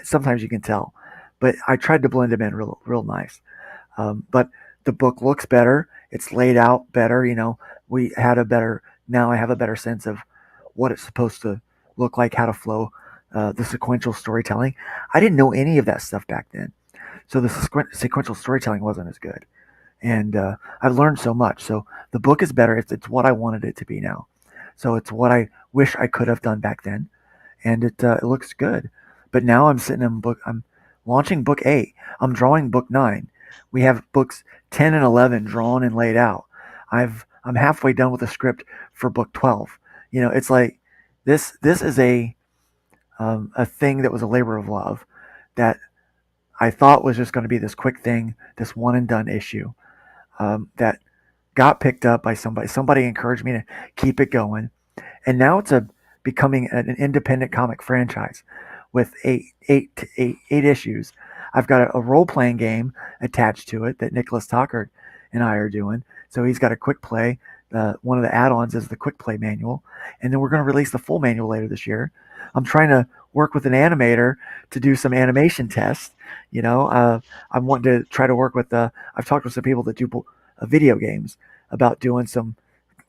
Sometimes you can tell, but I tried to blend them in real nice. But the book looks better. It's laid out better. We had a better now. I have a better sense of what it's supposed to look like, how to flow, the sequential storytelling. I didn't know any of that stuff back then, so the sequential storytelling wasn't as good. And I've learned so much. So the book is better. It's what I wanted it to be now. So it's what I wish I could have done back then, and it looks good. But now I'm sitting in book. I'm launching book 8. I'm drawing book 9. We have books 10 and 11 drawn and laid out. I'm halfway done with the script for book 12. It's like this is a thing that was a labor of love that I thought was just going to be this quick thing, this one and done issue that got picked up by somebody. Somebody encouraged me to keep it going, and now it's becoming an independent comic franchise with eight issues. I've got a role playing game attached to it that Nicholas Tockard and I are doing. So he's got a quick play one of the add-ons is the quick play manual, and then we're going to release the full manual later this year. I'm trying to work with an animator to do some animation tests. I'm wanting to try to work with. I've talked with some people that do video games about doing some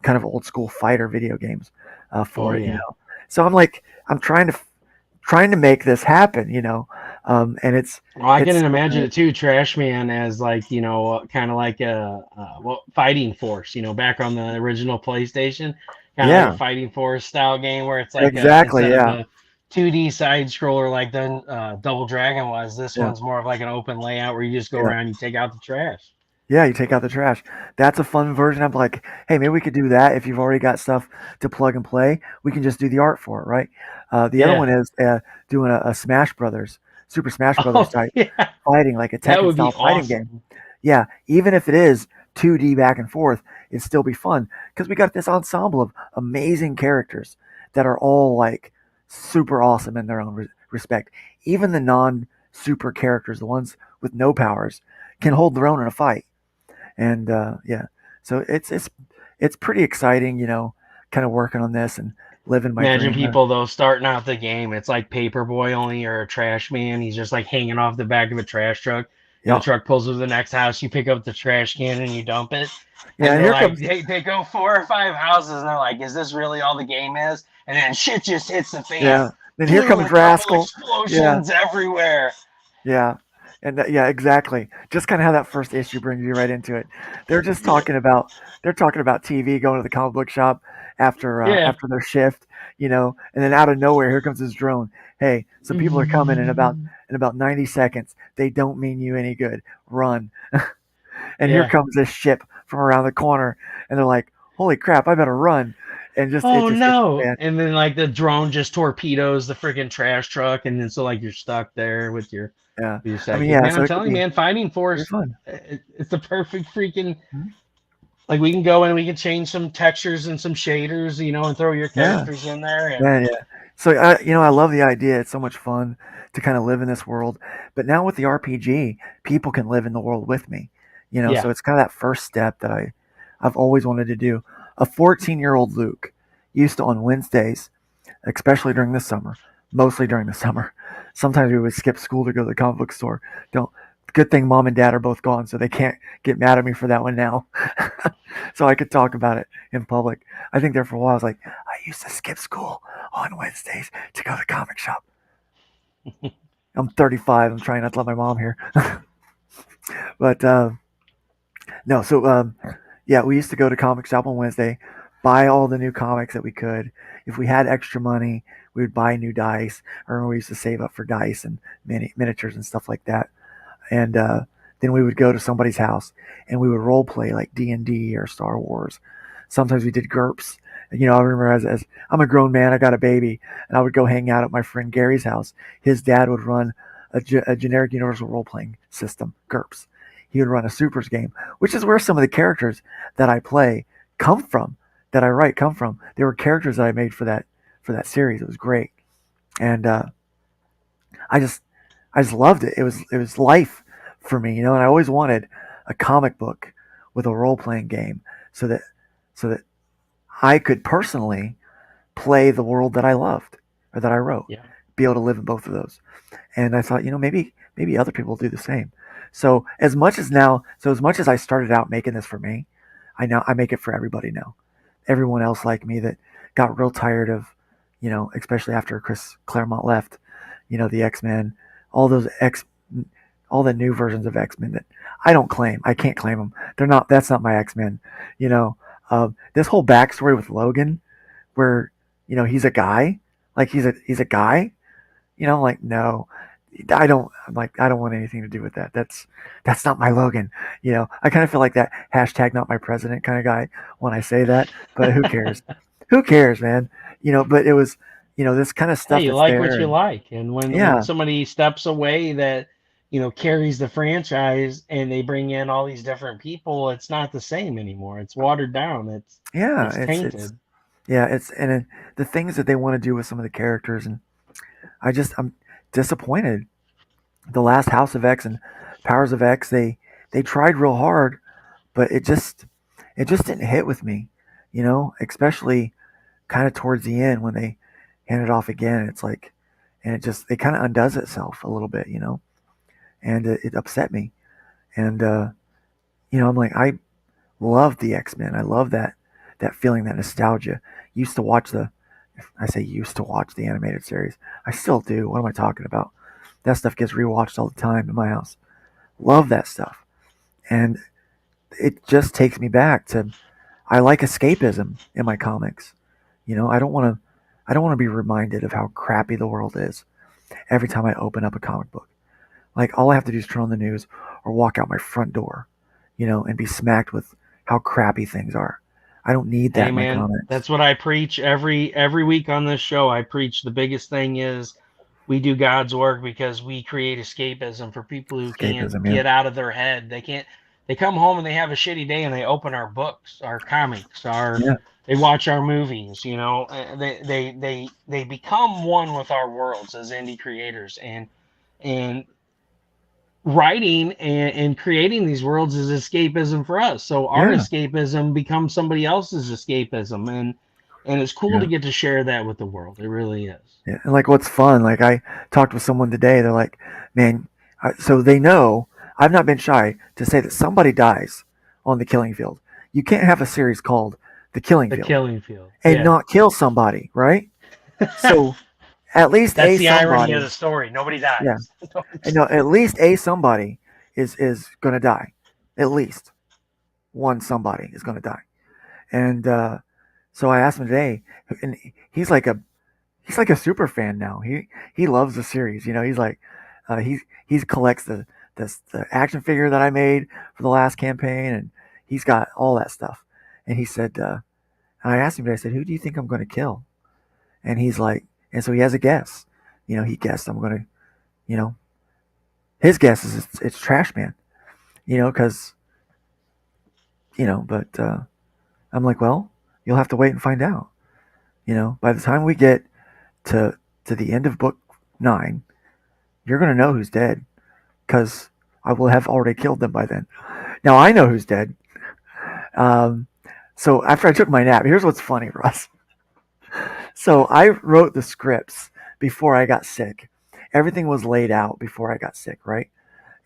kind of old school fighter video games Oh for it. yeah. So I'm trying to make this happen. And Well, I can it's imagine it too. Trash Man as like kind of like a fighting force. Back on the original PlayStation, kind of like a yeah, fighting force style game where it's like exactly, instead of yeah, a 2D side scroller like then Double Dragon was, this yeah, one's more of like an open layout where you just go yeah. around, you take out the trash. Yeah, you take out the trash. That's a fun version. I'm like, hey, maybe we could do that if you've already got stuff to plug and play. We can just do the art for it, right? The other Yeah. one is doing a Smash Brothers, Super Smash Brothers Oh type yeah. fighting, like a That Tekken would be style fighting game. awesome. Yeah, even if it is 2D back and forth, it'd still be fun because we got this ensemble of amazing characters that are all like super awesome in their own respect. Even the non super characters, the ones with no powers, can hold their own in a fight. And yeah, so it's pretty exciting, kind of working on this and living my Imagine dream. people though starting out the game. It's like Paperboy only or a trash man. He's just like hanging off the back of a trash truck, and the Yeah, truck pulls over the next house. You pick up the trash can and you dump it, yeah, and and they're here like, comes they go 4 or 5 houses, and they're like, is this really all the game is? And then shit just hits the fan. yeah, then here Blue comes and purple Rascal. Yeah, explosions everywhere. yeah, and yeah, exactly. Just kind of how that first issue brings you right into it. They're just talking about TV, going to the comic book shop Yeah. after their shift, and then out of nowhere, here comes this drone. Hey, some people are coming in about 90 seconds. They don't mean you any good. Run. And here Yeah. comes this ship from around the corner, and they're like, "Holy crap, I better run!" And it Oh just hits the no! fan. And then like the drone just torpedoes the freaking trash truck, and then so like you're stuck there with your Yeah, I mean, sidekick. yeah. Man, So I'm it could telling you, be man, Fighting pretty Force, fun. it's the perfect freaking, Mhm. like we can go and we can change some textures and some shaders, and throw your Yeah, characters in there, and yeah, yeah. So I love the idea. It's so much fun to kind of live in this world. But now with the RPG, people can live in the world with me. yeah, So it's kind of that first step that I've always wanted to do. A 14-year-old Luke used to on Wednesdays, especially during the summer, mostly during the summer. Sometimes we would skip school to go to the comic book store. Don't. Good thing mom and dad are both gone, so they can't get mad at me for that one now. So I could talk about it in public. I think there for a while I was like, I used to skip school on Wednesdays to go to the comic shop. I'm 35. I'm trying not to let my mom hear. But no, so yeah, we used to go to comic shop on Wednesday, buy all the new comics that we could. If we had extra money, we would buy new dice. Or we used to save up for dice and miniatures and stuff like that. And then we would go to somebody's house and we would role play like D&D or Star Wars. Sometimes we did GURPS. I remember as I'm a grown man, I got a baby, and I would go hang out at my friend Gary's house. His dad would run a generic universal role playing system, GURPS. He would run a supers game, which is where some of the characters that I play come from, that I write come from. They were characters that I made for that series. It was great, and I just I just loved it. It was life for me, and I always wanted a comic book with a role playing game so that I could personally play the world that I loved or that I wrote, yeah, be able to live in both of those. And I thought, maybe other people do the same. So as much as I started out making this for me, I make it for everybody now. Everyone else like me that got real tired of, especially after Chris Claremont left, the X Men, all those X, all the new versions of X Men that I don't claim. I can't claim them. They're not. That's not my X Men. This whole backstory with Logan, where he's a guy, like he's a guy. I'm like, no, I don't. I'm like, I don't want anything to do with that. That's not my Logan. I kind of feel like that hashtag not my president kind of guy when I say that. But who cares? Who cares, man? But it was, this kind of hey, stuff you that's like there, what you and like, and when yeah, somebody steps away that carries the franchise, and they bring in all these different people, it's not the same anymore. It's watered down. It's yeah, it's it's tainted. yeah, the things that they want to do with some of the characters, and I'm disappointed. The last House of X and Powers of X, they tried real hard, but it just didn't hit with me. especially kind of towards the end when they hand it off again. It's like, and it kind of undoes itself a little bit, and it upset me. And I'm like, I love the X-Men. I love that feeling, that nostalgia. Used to watch I say used to watch the animated series. I still do. What am I talking about? That stuff gets rewatched all the time in my house. Love that stuff. And it just takes me back to, I like escapism in my comics. I don't want to be reminded of how crappy the world is every time I open up a comic book. Like all I have to do is turn on the news or walk out my front door, and be smacked with how crappy things are. I don't need that Hey in my man, comics. that's what I preach every week on this show. I preach the biggest thing is we do God's work because we create escapism for people who can't Escapism, yeah. get out of their head. They come home and they have a shitty day and they open our books, our comics, Yeah. they watch our movies, they become one with our worlds as indie creators, and writing and creating these worlds is escapism for us. So our Yeah. escapism becomes somebody else's escapism, and it's cool to Yeah. get to share that with the world. It really is. Yeah. And like what's fun, like I talked with someone today, they're like, man, so they know I've not been shy to say that somebody dies on the killing field. You can't have a series called The Killing The Field killing field. and Yeah. not kill somebody, right? So at least That's a the irony of somebody, the story. Nobody yeah, dies. at least a somebody is gonna die. At least one somebody is gonna die. And so I asked him today, and he's like a super fan now. He loves the series. He's like he collects the action figure that I made for the last campaign, and he's got all that stuff. And he said, and I asked him, I said, who do you think I'm going to kill? And he's like, and so he has a guess. He guessed I'm going to, you know, his guess is it's Trash Man. Because but I'm like, well, you'll have to wait and find out. By the time we get to the end of book 9, you're going to know who's dead because I will have already killed them by then. Now I know who's dead. Um, so after I took my nap, here's what's funny, Russ. So I wrote the scripts before I got sick. Everything was laid out before I got sick, right?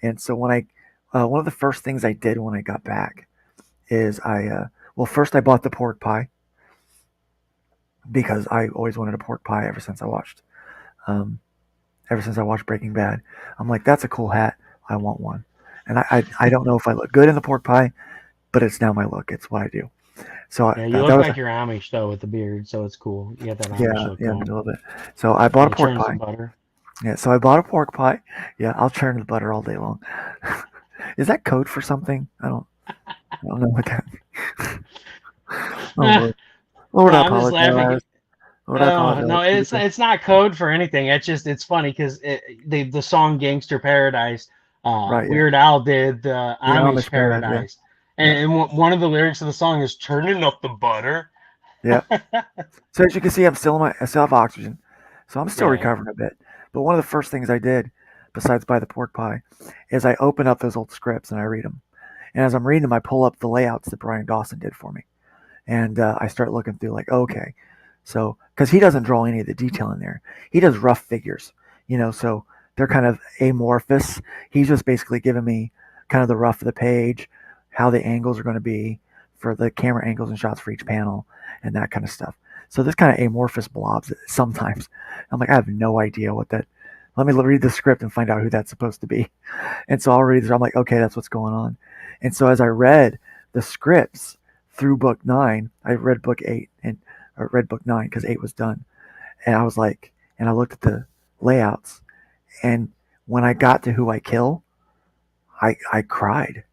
And so one of the first things I did when I got back is well, first I bought the pork pie because I always wanted a pork pie um, ever since I watched Breaking Bad. I'm like, that's a cool hat. I want one. And I don't know if I look good in the pork pie, but it's now my look. It's what I do. So Yeah, you that look was like you're Amish though with the beard, so it's cool. You got that Amish yeah, look yeah, a going. little bit. So I bought Yeah, a pork churn pie. some butter. Yeah, so I bought a pork pie. Yeah, I'll churn the butter all day long. Is that code for something? I don't know what that means. Oh Lord. Lord, No, I I'm just laughing. apologize. Lord, I Oh apologize. no, it's not code for anything. It's funny because the song "Gangster Paradise," Right, yeah. Weird Al did the The Amish Amish paradise, yeah. Paradise, Yeah. and one of the lyrics of the song is "turning up the butter." Yeah. So as you can see, I still have oxygen. So I'm still Yeah, recovering a bit. But one of the first things I did, besides buy the pork pie, is I open up those old scripts and I read them. And as I'm reading them, I pull up the layouts that Brian Dawson did for me. And I start looking through like, okay. So, because he doesn't draw any of the detail in there. He does rough figures, so they're kind of amorphous. He's just basically giving me kind of the rough of the page, how the angles are going to be for the camera angles and shots for each panel and that kind of stuff. So this kind of amorphous blobs sometimes. I'm like, I have no idea what that. Let me read the script and find out who that's supposed to be. And so I'll read this. I'm like, okay, that's what's going on. And so as I read the scripts through book 9, I read book 8 and or read book 9 because 8 was done. And I was like, and I looked at the layouts, and when I got to who I kill, I cried,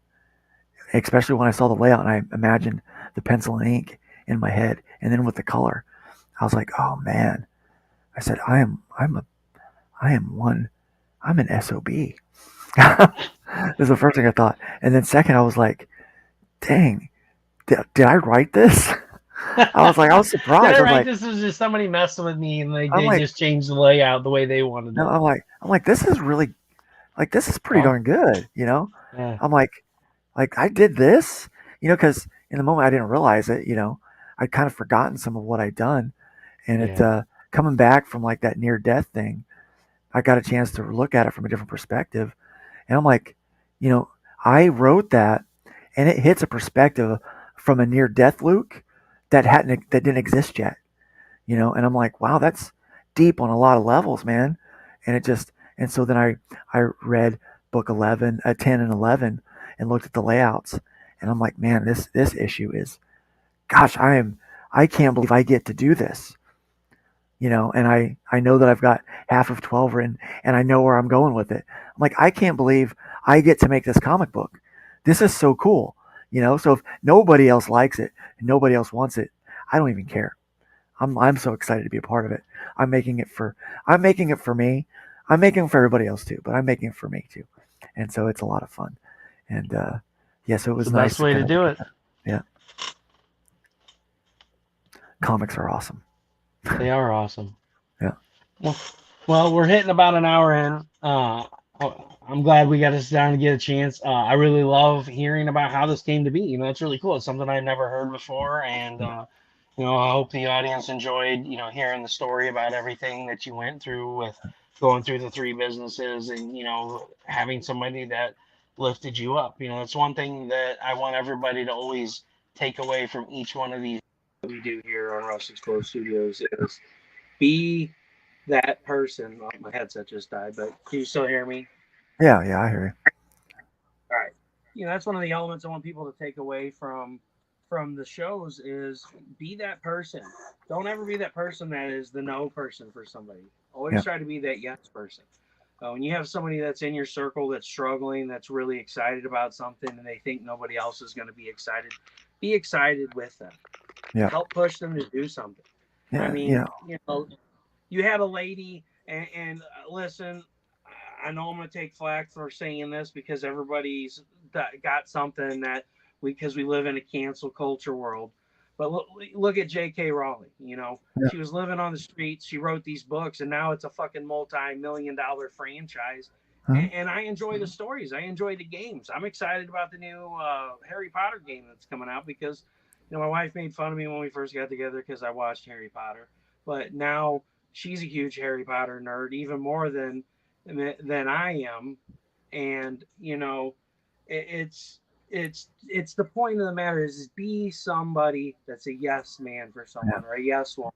especially when I saw the layout and I imagined the pencil and ink in my head, and then with the color, I was like, oh man, I said, I am one, I'm an SOB. This is the first thing I thought, and then second, I was like, dang, did I write this? I was did surprised. I I was write like, this? Was just somebody messing with me and I'm they like, just changed the layout the way they wanted no, it. I'm like, this is really, like, this is pretty Oh, darn good, yeah. I'm like I did this, because in the moment I didn't realize it, I'd kind of forgotten some of what I'd done, and it Yeah. coming back from like that near death thing, I got a chance to look at it from a different perspective, and I'm like, you know, I wrote that, and it hits a perspective from a near death Luke that didn't exist yet, and I'm like, wow, that's deep on a lot of levels, man. And it just and so then I read book 11, 10 and 11, and looked at the layouts, and I'm like, man, this issue is, gosh, I can't believe I get to do this, and I know that I've got half of 12 written, and I know where I'm going with it. I'm like, I can't believe I get to make this comic book. This is so cool, so if nobody else likes it and nobody else wants it, I don't even care. I'm so excited to be a part of it. I'm making it for me. I'm making it for everybody else too, but I'm making it for me too. And so it's a lot of fun. And yeah, so it It's was the nice best to way kind to of do look at it. that. Yeah. Comics are awesome. They are awesome. Yeah. Well, well, we're hitting about an hour in. I'm glad we got to sit down and get a chance. I really love hearing about how this came to be. It's really cool. It's something I've never heard before, and I hope the audience enjoyed, hearing the story about everything that you went through with going through the three businesses, and having somebody that lifted you up. It's one thing that I want everybody to always take away from each one of these that we do here on Rush Explode Studios is be that person. Oh, my headset just died, but can you still hear me? Yeah, yeah, I hear All right. That's one of the elements I want people to take away from the shows is be that person. Don't ever be that person that is the no person for somebody. you. Always Yeah. try to be that yes person. When you have somebody that's in your circle that's struggling, that's really excited about something, and they think nobody else is going to be excited with them. Yeah. Help push them to do something. I Yeah, mean, you had a lady, and listen, I know I'm going to take flack for saying this because everybody's got something that because we live in a cancel culture world. But look at J.K. Rowling. Yeah. She was living on the streets. She wrote these books, and now it's a fucking multi-million-dollar franchise. Uh-huh. And I enjoy the stories. I enjoy the games. I'm excited about the new Harry Potter game that's coming out because, my wife made fun of me when we first got together because I watched Harry Potter. But now she's a huge Harry Potter nerd, even more than I am, and it's it's the point of the matter is be somebody that's a yes man for Yeah. someone or a yes woman.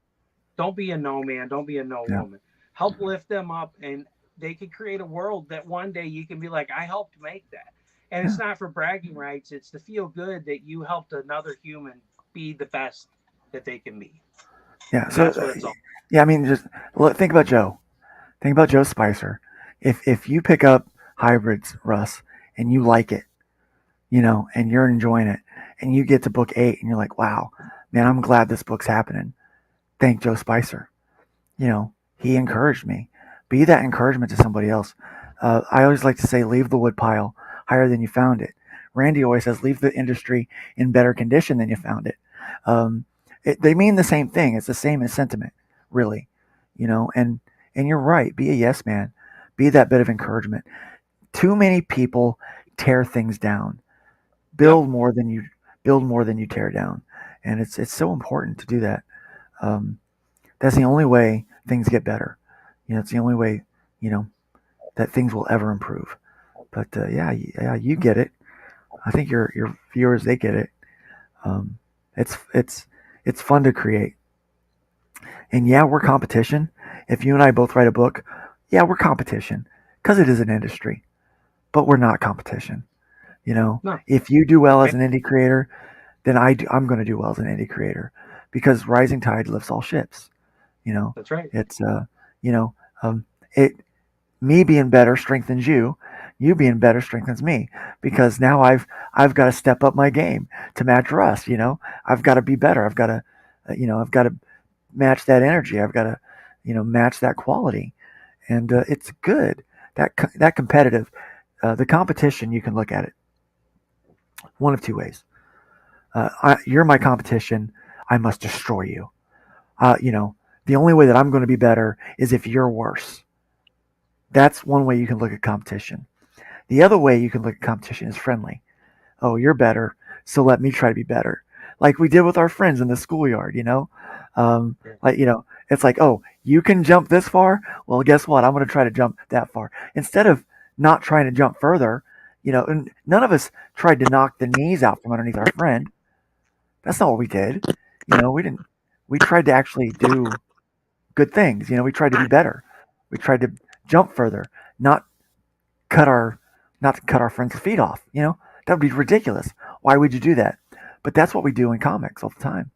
Don't be a no man. Don't be a no Yeah. woman. Help lift them up, and they could create a world that one day you can be like, I helped make that. And it's Yeah. not for bragging rights. It's to feel good that you helped another human be the best that they can be, Yeah. and So that's what it's all. yeah, I mean, just look, think about Joe. Think about Joe Spicer. If you pick up hybrids, Russ, and you like it, and you're enjoying it, and you get to book 8, and you're like, wow, man, I'm glad this book's happening. Thank Joe Spicer. He encouraged me. Be that encouragement to somebody else. I always like to say, leave the wood pile higher than you found it. Randy always says, leave the industry in better condition than you found it. Um, they mean the same thing. It's the same in sentiment, really. And you're right. Be a yes man. Be that bit of encouragement. Too many people tear things down. Yep, Build more than you build more than you tear down, and it's so important to do that. Um, that's the only way things get better. It's the only way you know that things will ever improve. But yeah, you get it. I think your viewers they get it. Um, it's fun to create, and yeah, we're competition. If you and I both write a book, yeah, we're competition because it is an industry, but we're not competition. no, If you do well as right? an indie creator, then I'm going to do well as an indie creator because rising tide lifts all ships. You know, That's right. it's you know, it me being better strengthens you. You being better strengthens me because now I've got to step up my game to match Russ. I've got to be better. I've got to match that energy. I've got to match that quality, and it's good that competitive. The competition you can look at it one of two ways. You're my competition. I must destroy you. The only way that I'm going to be better is if you're worse. That's one way you can look at competition. The other way you can look at competition is friendly. Oh, you're better, so let me try to be better. like we did with our friends in the schoolyard, Yeah. like, it's like, oh, you can jump this far. Well, guess what? I'm going to try to jump that far instead of not trying to jump further. And none of us tried to knock the knees out from underneath our friend. That's not what we did. We didn't. We tried to actually do good things. We tried to be better. We tried to jump further, not cut our not to cut our friends' feet off. That would be ridiculous. Why would you do that? But that's what we do in comics all the time.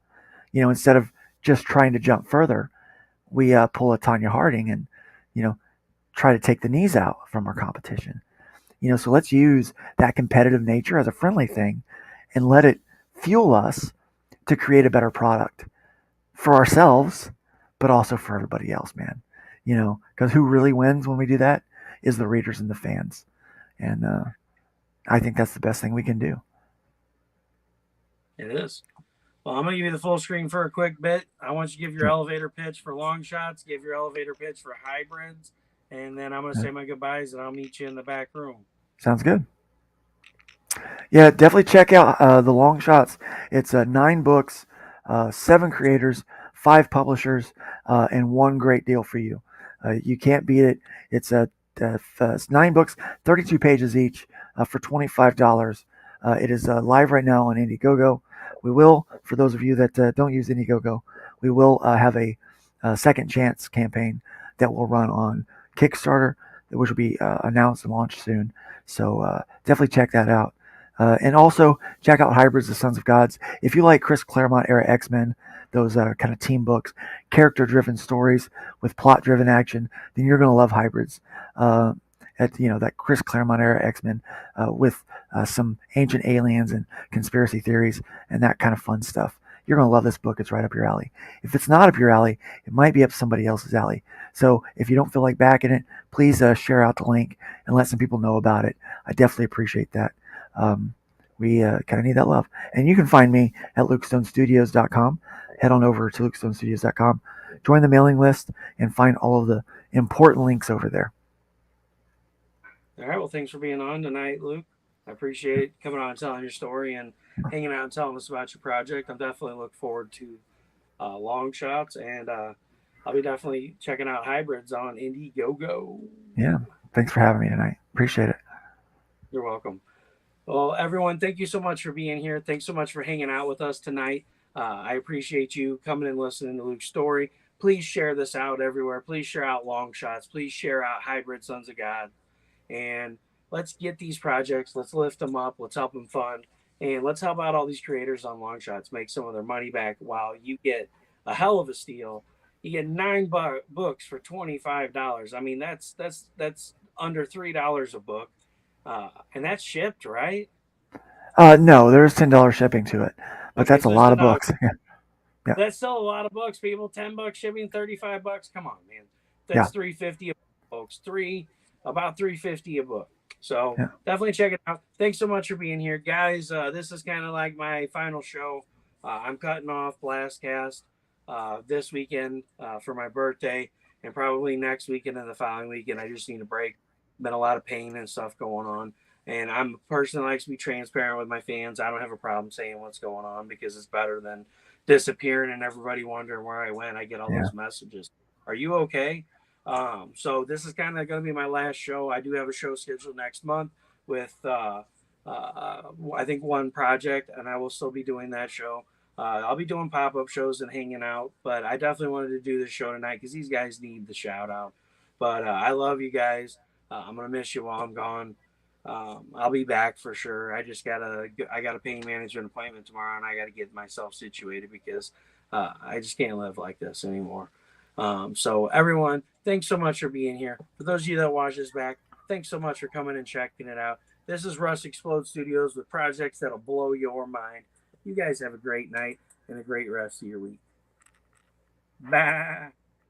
Instead of just trying to jump further, we pull a Tanya Harding and you know try to take the knees out from our competition. So let's use that competitive nature as a friendly thing and let it fuel us to create a better product for ourselves, but also for everybody else, man. Because who really wins when we do that is the readers and the fans. And I think that's the best thing we can do. It is. Well, I'm going to give you the full screen for a quick bit. I want you to give your elevator pitch for Longshots, give your elevator pitch for hybrids, and then I'm going to say my goodbyes, and I'll meet you in the back room. Sounds good. Yeah, definitely check out the Longshots. It's 9 books, 7 creators, 5 publishers, and one great deal for you. You can't beat it. It's 9 books, 32 pages each, for $25. It is live right now on Indiegogo. We will, for those of you that don't use Indiegogo, we will have a second chance campaign that will run on Kickstarter, which will be announced and launched soon. So definitely check that out. And also check out Hybrids, the Sons of Gods. If you like Chris Claremont era X-Men, those kind of team books, character-driven stories with plot-driven action, then you're going to love Hybrids. That Chris Claremont era X-Men with some ancient aliens and conspiracy theories and that kind of fun stuff. You're going to love this book. It's right up your alley. If it's not up your alley, it might be up somebody else's alley. So if you don't feel like backing it, please share out the link and let some people know about it. I definitely appreciate that. We kind of need that love. And you can find me at lukestonestudios.com. Head on over to lukestonestudios.com, join the mailing list, and find all of the important links over there. All right. Well, thanks for being on tonight, Luke. I appreciate coming on and telling your story and hanging out and telling us about your project. I'm definitely looking forward to Longshots, and I'll be definitely checking out Hybrids on Indiegogo. Yeah. Thanks for having me tonight. Appreciate it. You're welcome. Well, everyone, thank you so much for being here. Thanks so much for hanging out with us tonight. I appreciate you coming and listening to Luke's story. Please share this out everywhere. Please share out Longshots. Please share out Hybrid Sons of God. And let's get these projects. Let's lift them up. Let's help them fund. And let's help out all these creators on Longshots make some of their money back while you get a hell of a steal. You get 9 books for $25. I mean, that's under $3 a book. And that's shipped, right? No, there's $10 shipping to it, but Okay, that's so a lot of $10. books. Yeah. That's still a lot of books, people. $10 shipping, $35. Come on, man. Yeah. That's $3.50 a book, folks. About $3.50 a book. So Yeah. definitely check it out. Thanks so much for being here, guys. This is kind of like my final show. I'm cutting off Blastcast this weekend for my birthday, and probably next weekend and the following weekend. I just need a break. Been a lot of pain and stuff going on. And I'm a person that likes to be transparent with my fans. I don't have a problem saying what's going on because it's better than disappearing and everybody wondering where I went. I get all those messages. Are you okay? So this is kind of going to be my last show. I do have a show scheduled next month with I think one project, and I will still be doing that show. I'll be doing pop-up shows and hanging out, but I definitely wanted to do this show tonight because these guys need the shout out. But I love you guys. I'm gonna miss you while I'm gone. I'll be back for sure. I got a pain management appointment tomorrow, and I got to get myself situated because I just can't live like this anymore. So everyone, thanks so much for being here. For those of you that watch this back, thanks so much for coming and checking it out. This is Russ Explode Studios with projects that'll blow your mind. You guys have a great night and a great rest of your week. Bye.